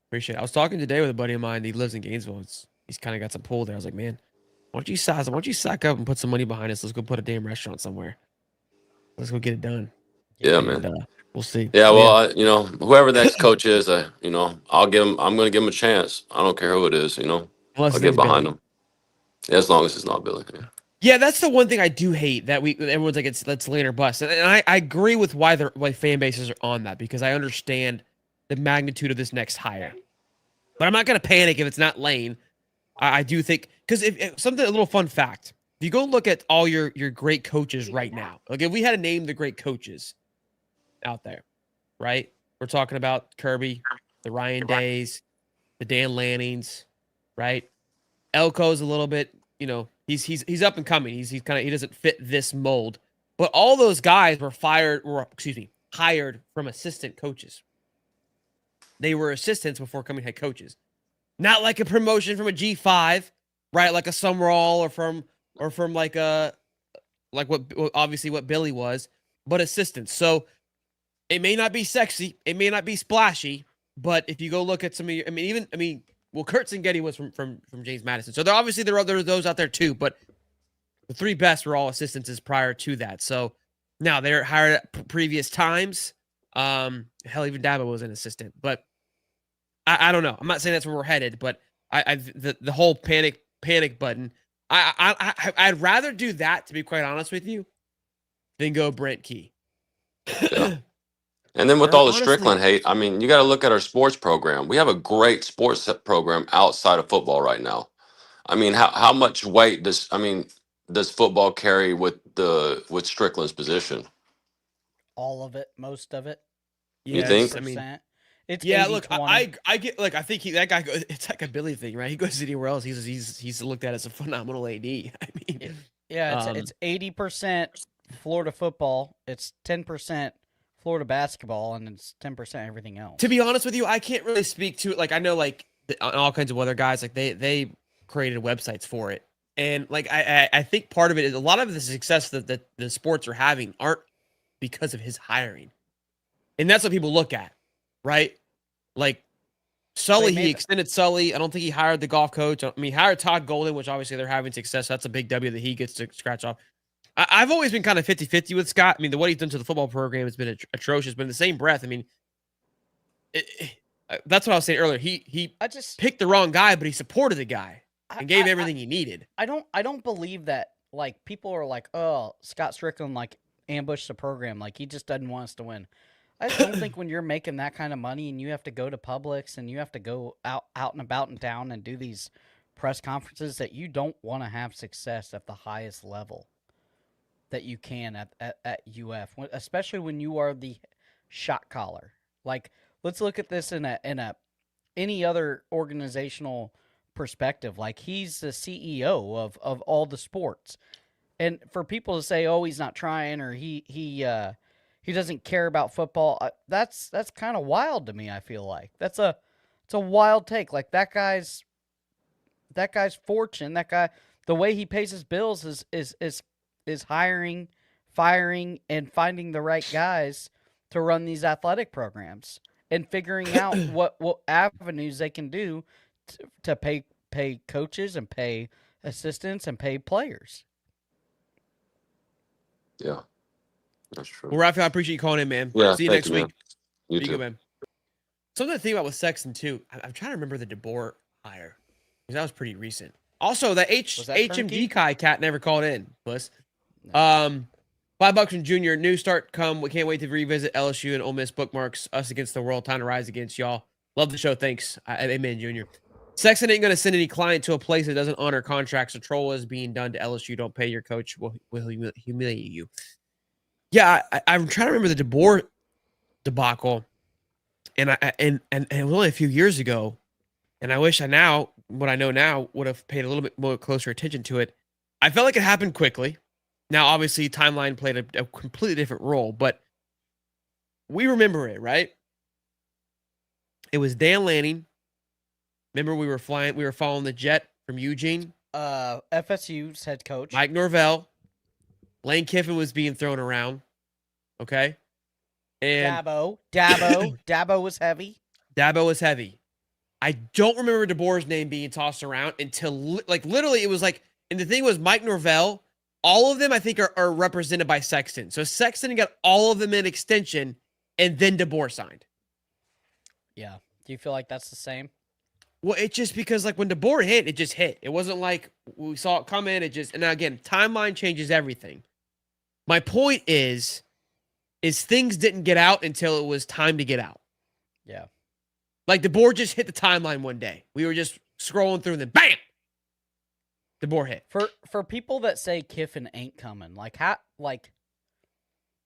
Appreciate it. I was talking today with a buddy of mine. He lives in Gainesville. He's kind of got some pull there. I was like, man, why don't you sack up and put some money behind us? Let's go put a damn restaurant somewhere. Let's go get it done. Yeah, And, man. We'll see. Yeah, well, you know, whoever the next coach is, you know, I'm going to give him a chance. I don't care who it is, you know. Unless I'll his get name's behind Billy. him. Yeah, as long as it's not Billy. Yeah. Yeah, that's the one thing I do hate that everyone's like let's lane or bust, and I agree with why fan bases are on that, because I understand the magnitude of this next hire, but I'm not gonna panic if it's not Lane. I do think, because if something, a little fun fact, if you go look at all your great coaches right now, like if we had to name the great coaches out there, right? We're talking about Kirby, the Ryan Days, the Dan Lannings, right? Elko's a little bit, you know, he's up and coming. He's kind of, he doesn't fit this mold. But all those guys were hired from assistant coaches. They were assistants before coming head coaches. Not like a promotion from a G5, right? Like a Summerall or from like what obviously what Billy was, but assistants. So it may not be sexy, it may not be splashy, but if you go look at some of your, well, Kurt Getty was from James Madison. So there are those out there too, but the three best were all assistants prior to that. So now they're hired at previous times. Hell, even Dabo was an assistant, but I don't know. I'm not saying that's where we're headed, but the whole panic button. I'd rather do that, to be quite honest with you, than go Brent Key. Yeah. And then with all the Strickland hate, I mean, you got to look at our sports program. We have a great sports program outside of football right now. I mean, how much weight does football carry with Strickland's position? All of it, most of it. You think? 80%. It's yeah. 80, Look, 20. I get, like, I think that guy goes. It's like a Billy thing, right? He goes anywhere else, he's looked at as a phenomenal AD. I mean, yeah, it's 80% Florida football. It's 10% Florida basketball, and it's 10% everything else. To be honest with you, I can't really speak to it. Like, I know, like, all kinds of other guys, like they created websites for it, and like I think part of it is a lot of the success that the sports are having aren't because of his hiring, and that's what people look at, right? Like Sully, he extended Sully. I don't think he hired the golf coach. I mean, he hired Todd Golden, which obviously they're having success. That's a big W that he gets to scratch off. I've always been kind of 50-50 with Scott. I mean, what he's done to the football program has been atrocious, but in the same breath, I mean, that's what I was saying earlier. He picked the wrong guy, but he supported the guy and gave everything he needed. I don't believe that. Like, people are like, oh, Scott Strickland like ambushed the program. Like, he just doesn't want us to win. I just don't think when you're making that kind of money and you have to go to Publix and you have to go out and about in town and do these press conferences that you don't want to have success at the highest level that you can at UF, especially when you are the shot caller. Like, let's look at this in a any other organizational perspective. Like, he's the CEO of all the sports, and for people to say, "Oh, he's not trying," or he doesn't care about football, that's kind of wild to me. I feel like it's a wild take. Like, that guy's fortune, the way he pays his bills is hiring, firing, and finding the right guys to run these athletic programs and figuring out what avenues they can do to pay coaches and pay assistants and pay players. Yeah, that's true. Well, Raphael, I appreciate you calling in, man. Yeah, See you thank next you, man. week. You Be too. good, man. Something to think about with Sexton too. I'm trying to remember the DeBoer hire because that was pretty recent. Also, the Was that turnkey? HMG cat never called in. Plus, $5 from Junior. New start come. We can't wait to revisit LSU and Ole Miss bookmarks. Us against the world. Time to rise against y'all. Love the show. Thanks. Amen, Junior. Sexton ain't gonna send any client to a place that doesn't honor contracts. A troll is being done to LSU. Don't pay your coach. Will humiliate you. Yeah, I'm trying to remember the DeBoer debacle, and it was only a few years ago. And I wish what I know now, would have paid a little bit more closer attention to it. I felt like it happened quickly. Now, obviously, timeline played a completely different role, but we remember it, right? It was Dan Lanning. Remember, we were following the jet from Eugene. FSU's head coach. Mike Norvell. Lane Kiffin was being thrown around. Okay. And Dabo was heavy. Dabo was heavy. I don't remember DeBoer's name being tossed around until literally it was like, and the thing was Mike Norvell, all of them I think are represented by Sexton. So Sexton got all of them in extension and then DeBoer signed. Yeah. Do you feel like that's the same? Well, it just because like when DeBoer hit, it just hit. It wasn't like we saw it come in. And now again, timeline changes everything. My point is things didn't get out until it was time to get out. Yeah. Like DeBoer just hit the timeline one day. We were just scrolling through and then bam! DeBoer hit. For people that say Kiffin ain't coming,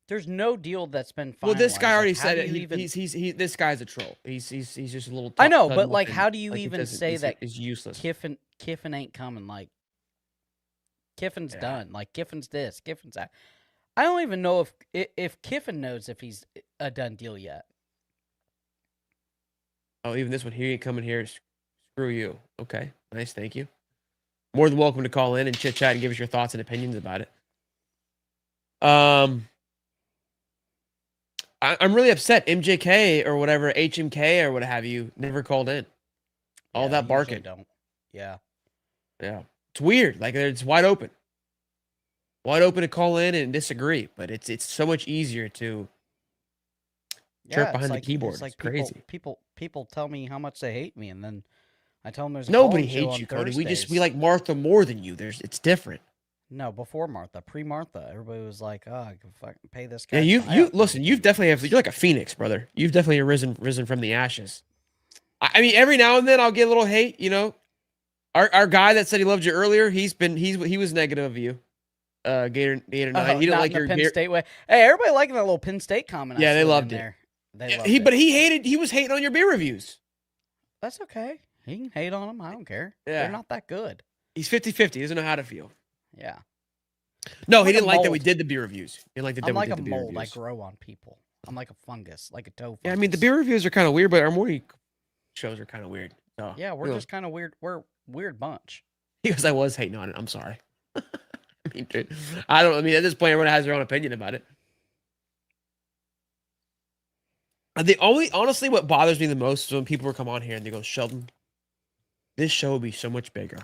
there's no deal that's been finalized. Well, this guy already Like, how said do it. you even- He's this guy's a troll. He's just a little. I know, tough but like, muffin. how do you Like, he even doesn't- say he's- that he's useless? Kiffin ain't coming? Like, Kiffin's done. Like, Kiffin's this, Kiffin's that. I don't even know if Kiffin knows if he's a done deal yet. Oh, even this one here, you coming here. Screw you. Okay, nice, thank you. More than welcome to call in and chit chat and give us your thoughts and opinions about it. I'm really upset. MJK or whatever, HMK or what have you, never called in. All Yeah, that they usually barking. don't. Yeah. Yeah, it's weird. Like it's wide open to call in and disagree. But it's so much easier to chirp behind the keyboard. It's crazy. People tell me how much they hate me, and then I tell them there's Nobody a call-in show hates on you, Cody. Thursdays. We like Martha more than you. It's different. No, before Martha, pre-Martha, everybody was like, "Oh, I can fucking pay this guy." Yeah, buyout you money." listen. You've definitely you're like a phoenix, brother. You've definitely risen from the ashes. I mean, every now and then I'll get a little hate. You know, our guy that said he loved you earlier, he was negative of you. Gator 9. Oh, He didn't not like in the your Penn Gator. State way. Hey, everybody liking that little Penn State comment. I Yeah, they slid loved in it. there. They Yeah, loved it. but he was hating on your beer reviews. That's okay. He can hate on them. I don't care. Yeah. They're not that good. He's 50-50. He doesn't know how to feel. Yeah. No, I'm he like a didn't like that we mold. did the beer reviews. He didn't like that I'm we like did a the beer mold. I reviews. grow on people. I'm like a fungus, like a toe. Yeah, I mean the beer reviews are kind of weird, but our morning shows are kind of weird. So, Yeah, we're you know. just kind of weird. We're a weird bunch. Because I was hating on it. I'm sorry. I mean, dude, at this point, everyone has their own opinion about it. Honestly, what bothers me the most is when people come on here and they go, Sheldon, this show would be so much bigger.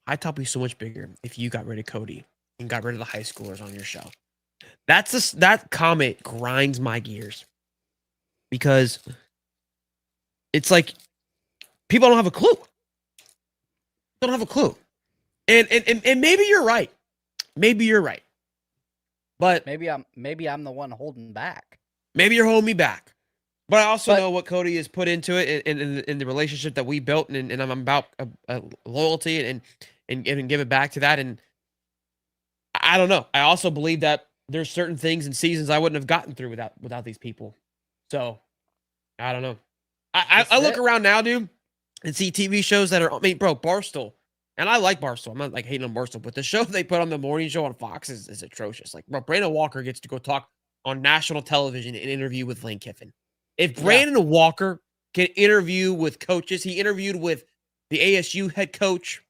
High Top would be so much bigger if you got rid of Cody and got rid of the high schoolers on your show. That comment grinds my gears because it's like people don't have a clue. Don't have a clue. And maybe you're right. Maybe you're right. But maybe I'm the one holding back. Maybe you're holding me back. But I also know what Cody has put into it in the relationship that we built, and I'm about loyalty and give it back to that. And I don't know. I also believe that there's certain things and seasons I wouldn't have gotten through without these people. So I don't know. I look around now, dude, and see TV shows that are, I mean, bro, Barstool. And I like Barstool. I'm not like hating on Barstool, but the show they put on the morning show on Fox is atrocious. Like, bro, Brandon Walker gets to go talk on national television and interview with Lane Kiffin. If Brandon Walker can interview with coaches, he interviewed with the ASU head coach,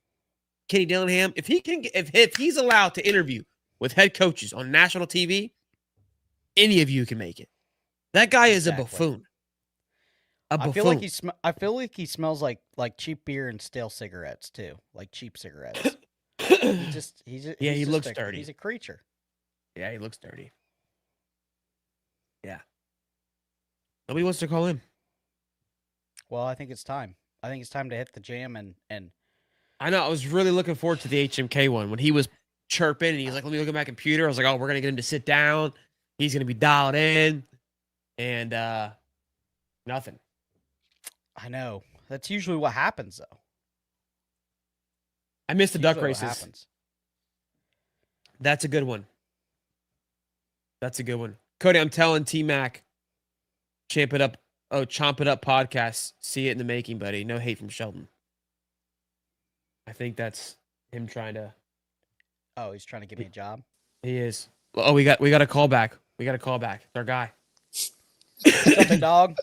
Kenny Dillingham. If he's allowed to interview with head coaches on national TV, any of you can make it. That guy is a buffoon. I feel like he smells like cheap beer and stale cigarettes too, like cheap cigarettes. He looks dirty. He's a creature. Yeah, he looks dirty. Yeah. Nobody wants to call him. Well, I think it's time. I think it's time to hit the jam and. I know. I was really looking forward to the HMK one when he was chirping and he's like, "Let me look at my computer." I was like, "Oh, we're gonna get him to sit down. He's gonna be dialed in," and nothing. I know. That's usually what happens, though. I missed the That's duck usually what races. happens. That's a good one. That's a good one. Cody, I'm telling T-Mac, chomp it up podcast. See it in the making, buddy. No hate from Shelton. I think that's him trying to. Oh, he's trying to give me a job. He is. Oh, we got a call back. We got a call back. It's our guy. What's up, big dog?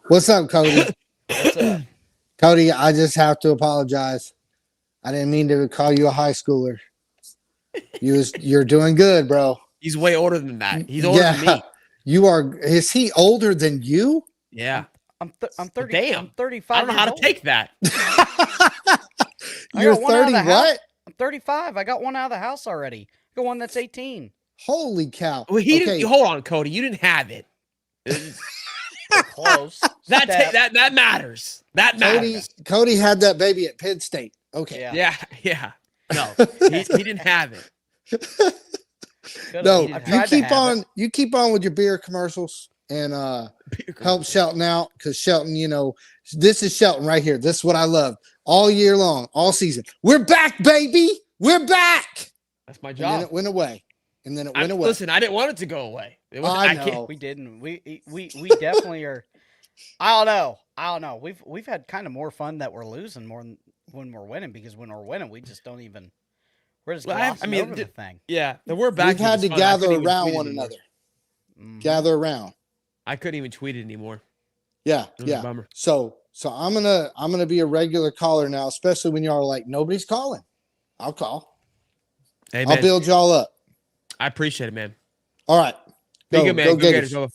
What's up, Cody? What's up? Cody, I just have to apologize. I didn't mean to call you a high schooler. You're doing good, bro. He's way older than that. He's older than me. You are. Is he older than you? Yeah. I'm 30. Damn. I'm 35. I don't know how to take that. You're 30 what? I'm 35. I got one out of the house already. I got one that's 18. Holy cow. Well, he didn't. Hold on, Cody. You didn't have it. Close. That matters. That matters. Cody had that baby at Penn State. Okay. Yeah. No, he didn't have it. No, you keep on with your beer commercials and help Shelton out because Shelton, this is Shelton right here. This is what I love all year long, all season. We're back, baby. We're back. That's my job. And then it went away. Listen, I didn't want it to go away. I know. We didn't. We definitely are. I don't know. We've had kind of more fun that we're losing more than when we're winning because when we're winning, we just don't even. We're just glossing over the thing. Yeah, we're back. We've had to gather around one another. Gather around. I couldn't even tweet it anymore. Yeah. So I'm gonna be a regular caller now, especially when y'all are like nobody's calling. I'll call. Hey, I'll build y'all up. I appreciate it, man. All right. Be good, man. Go Gators. All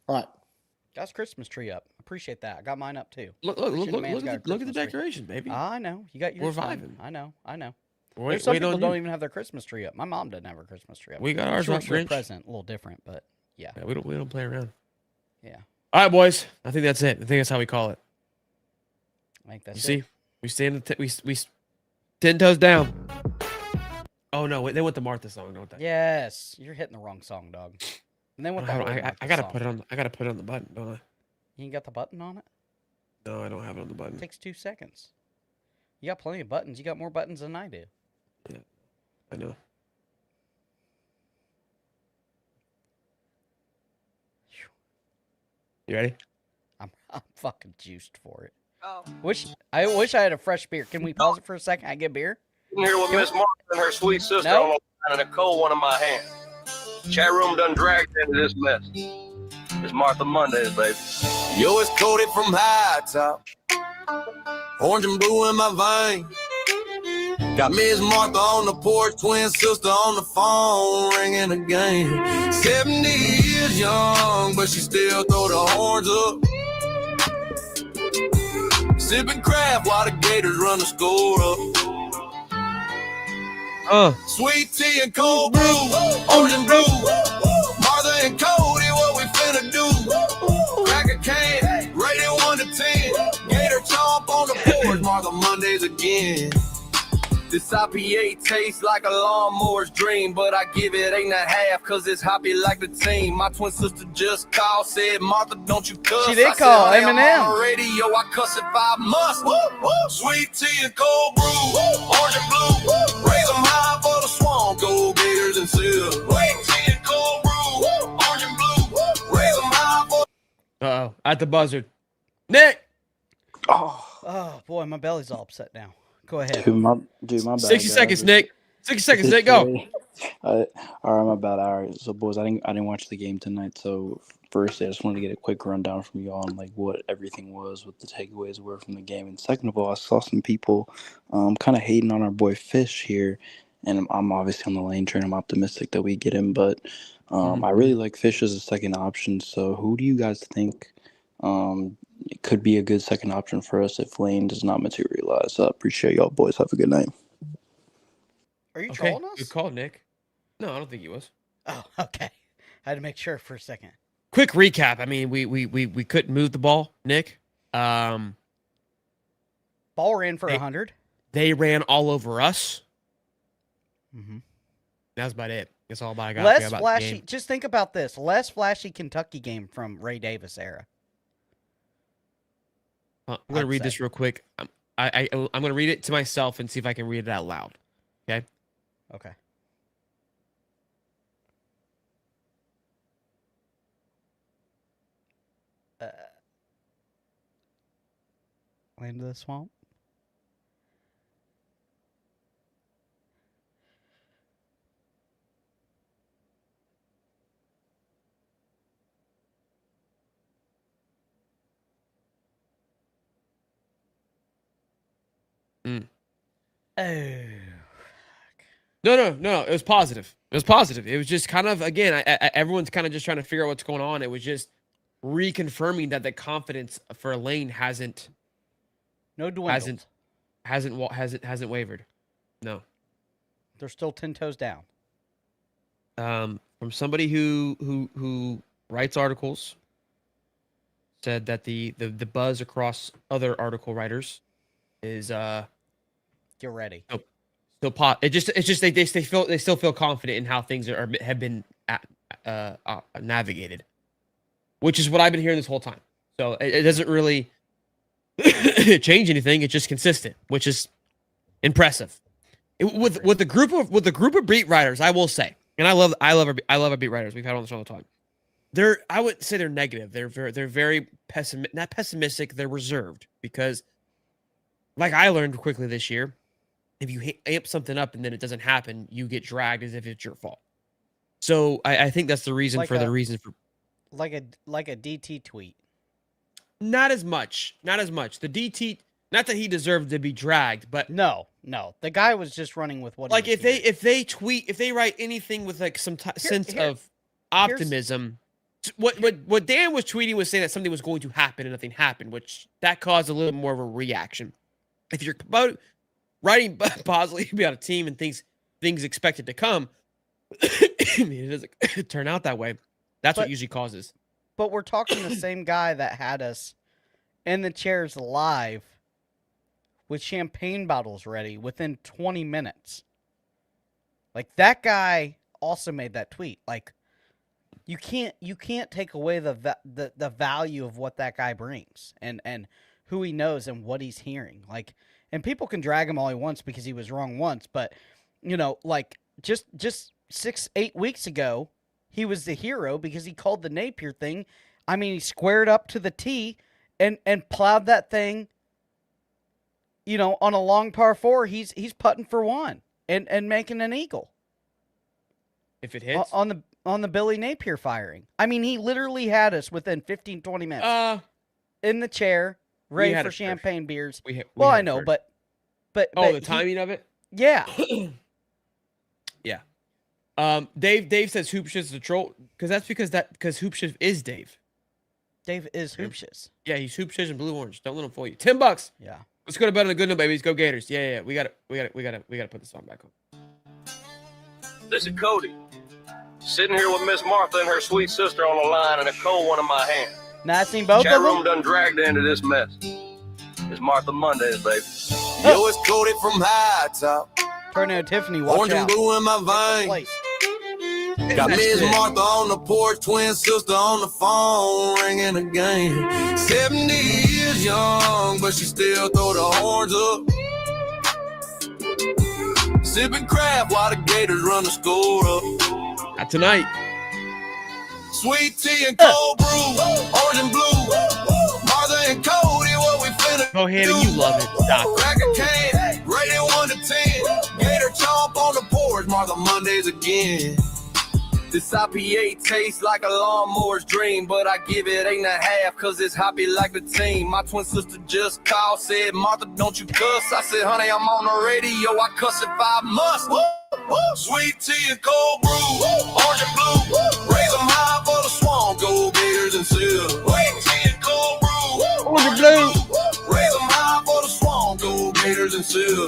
right. Got his Christmas tree up. Appreciate that. I got mine up too. Look at the decorations, baby. I know. You got yours. We're vibing. I know. There's some people don't even have their Christmas tree up. My mom doesn't have her Christmas tree up. We got ours sure, up. Present, a little different, but yeah. We don't play around. Yeah. All right, boys. I think that's it. I think that's how we call it. I think that's it. See, we stand. We 10 toes down. Oh no! They went the Martha song, don't they? Yes, you're hitting the wrong song, dog. And then what? I gotta put it on. I gotta put it on the button, don't I? You ain't got the button on it? No, I don't have it on the button. It takes 2 seconds. You got plenty of buttons. You got more buttons than I do. Yeah, I know. You ready? I'm fucking juiced for it. Oh. I wish I had a fresh beer. Can we pause it for a second? I get beer. I'm here with Miss Martha and her sweet sister on the line and a cold one in my hand. Chat room done dragged into this mess. It's Martha Mondays, baby. Yo, it's Cody from High Top. Orange and blue in my vein. Got Miss Martha on the porch, twin sister on the phone, ringing again. 70 years young, but she still throw the horns up. Sipping craft while the Gators run the score up. Sweet tea and cold brew, orange and blue. Martha and Cody, what we finna do? Crack a can, rate it 1 to 10. Gator chomp on the porch, Martha Mondays again. This IPA tastes like a lawnmower's dream, but I give it 8.5 cause it's hoppy like the team. My twin sister just called, said, Martha, don't you cuss. She did I call said, "Honey, I'm Eminem." on the radio, I cuss if I must. Sweet tea and cold brew, orange and blue. Raise them high for the swamp, go Gators and Seal. Sweet tea and cold brew, orange and blue. Raise them high for Uh-oh, at the buzzard. Nick! Oh boy, my belly's all upset now. Go ahead. Dude, my bad. 60 seconds, Nick. 60 seconds, Nick. Go. All right, my bad. All right, so boys, I didn't watch the game tonight. So first, I just wanted to get a quick rundown from y'all on like what everything was, what the takeaways were from the game. And second of all, I saw some people kind of hating on our boy Fish here, and I'm obviously on the Lane train. I'm optimistic that we get him, but I really like Fish as a second option. So who do you guys think it could be a good second option for us if Lane does not materialize? I appreciate y'all, boys. Have a good night. Are you Okay, trolling us? good call, Nick. No, I don't think he was. Oh, okay. I had to make sure for a second. Quick recap. I mean, we couldn't move the ball, Nick. Ball ran for 100. They ran all over us. Mm-hmm. That's about it. That's all I got. Less about the flashy. game. Just think about this. Less flashy Kentucky game from Ray Davis era. I'm going to read this real quick. I'm going to read it to myself and see if I can read it out loud. Okay? Okay. Land of the swamp. Mm. Oh. No. It was positive. It was positive. It was just kind of, again, everyone's kind of just trying to figure out what's going on. It was just reconfirming that the confidence for Lane hasn't dwindled. hasn't wavered. No. They're still 10 toes down. From somebody who writes articles, said that the buzz across other article writers is get ready. It's just they still feel confident in how things have been navigated, which is what I've been hearing this whole time. So it doesn't really change anything. It's just consistent, which is impressive. With the group of beat writers, I will say, and I love our beat writers. We've had on this all the time. I wouldn't say they're negative. They're very not pessimistic. They're reserved because, like I learned quickly this year, if you amp something up and then it doesn't happen, you get dragged as if it's your fault. So I think that's the reason for like a DT tweet. Not as much. The DT, not that he deserved to be dragged, but no. The guy was just running with what. Like if they write anything with like some sense of optimism. What Dan was tweeting was saying that something was going to happen and nothing happened, which that caused a little more of a reaction. If you're writing positively about a team and things expected to come, it doesn't turn out that way. That's what usually causes. But we're talking the same guy that had us in the chairs live with champagne bottles ready within 20 minutes. Like that guy also made that tweet. Like you can't take away the value of what that guy brings and who he knows and what he's hearing. Like, and people can drag him all he wants because he was wrong once, but like just 6-8 weeks ago, he was the hero because he called the Napier thing. I mean, he squared up to the tee and plowed that thing. On a long par 4, he's putting for one and making an eagle. If it hits on the Billy Napier firing. I mean, he literally had us within 15-20 minutes in the chair, ready for champagne beers. I know, but the timing of it. Yeah. Yeah. Dave says Hoopshis is a troll because Hoopshis is Dave. Dave is Hoopshis. Yeah, he's Hoopshis and blue orange. Don't let him fool you. $10. Yeah. Let's go to bed on a good note, babies. Go Gators. Yeah. We got to put the song back on. This is Cody, sitting here with Miss Martha and her sweet sister on the line and a cold one in my hand. Now I seen both Chat of them. room done dragged into this mess. It's Martha Mondays, baby. Yo, it's Cody from High Top. Tornado Tiffany, watch Orange and out. blue in my veins. Place. Got That's Miss it. Martha on the porch, twin sister on the phone, ringing again. 70 years young, but she still throw the horns up. Sipping crab while the Gators run the score up. Not tonight. Sweet tea and cold brew, orange and blue. Martha and Cody, what we finna Go ahead and you love it. Stop. Crack a can, rated 1 to 10. Gator chomp on the porch, Martha Mondays again. This IPA tastes like a lawnmower's dream, but I give it 8.5 cause it's hoppy like the team. My twin sister just called, said, Martha, don't you cuss. I said, honey, I'm on the radio, I cuss if I must. Sweet tea and cold brew, orange and blue. Raise them high for the swamp, go Gators and Seal. Sweet tea and cold brew, orange and blue. Raise them high for the swamp, go Gators and Seal.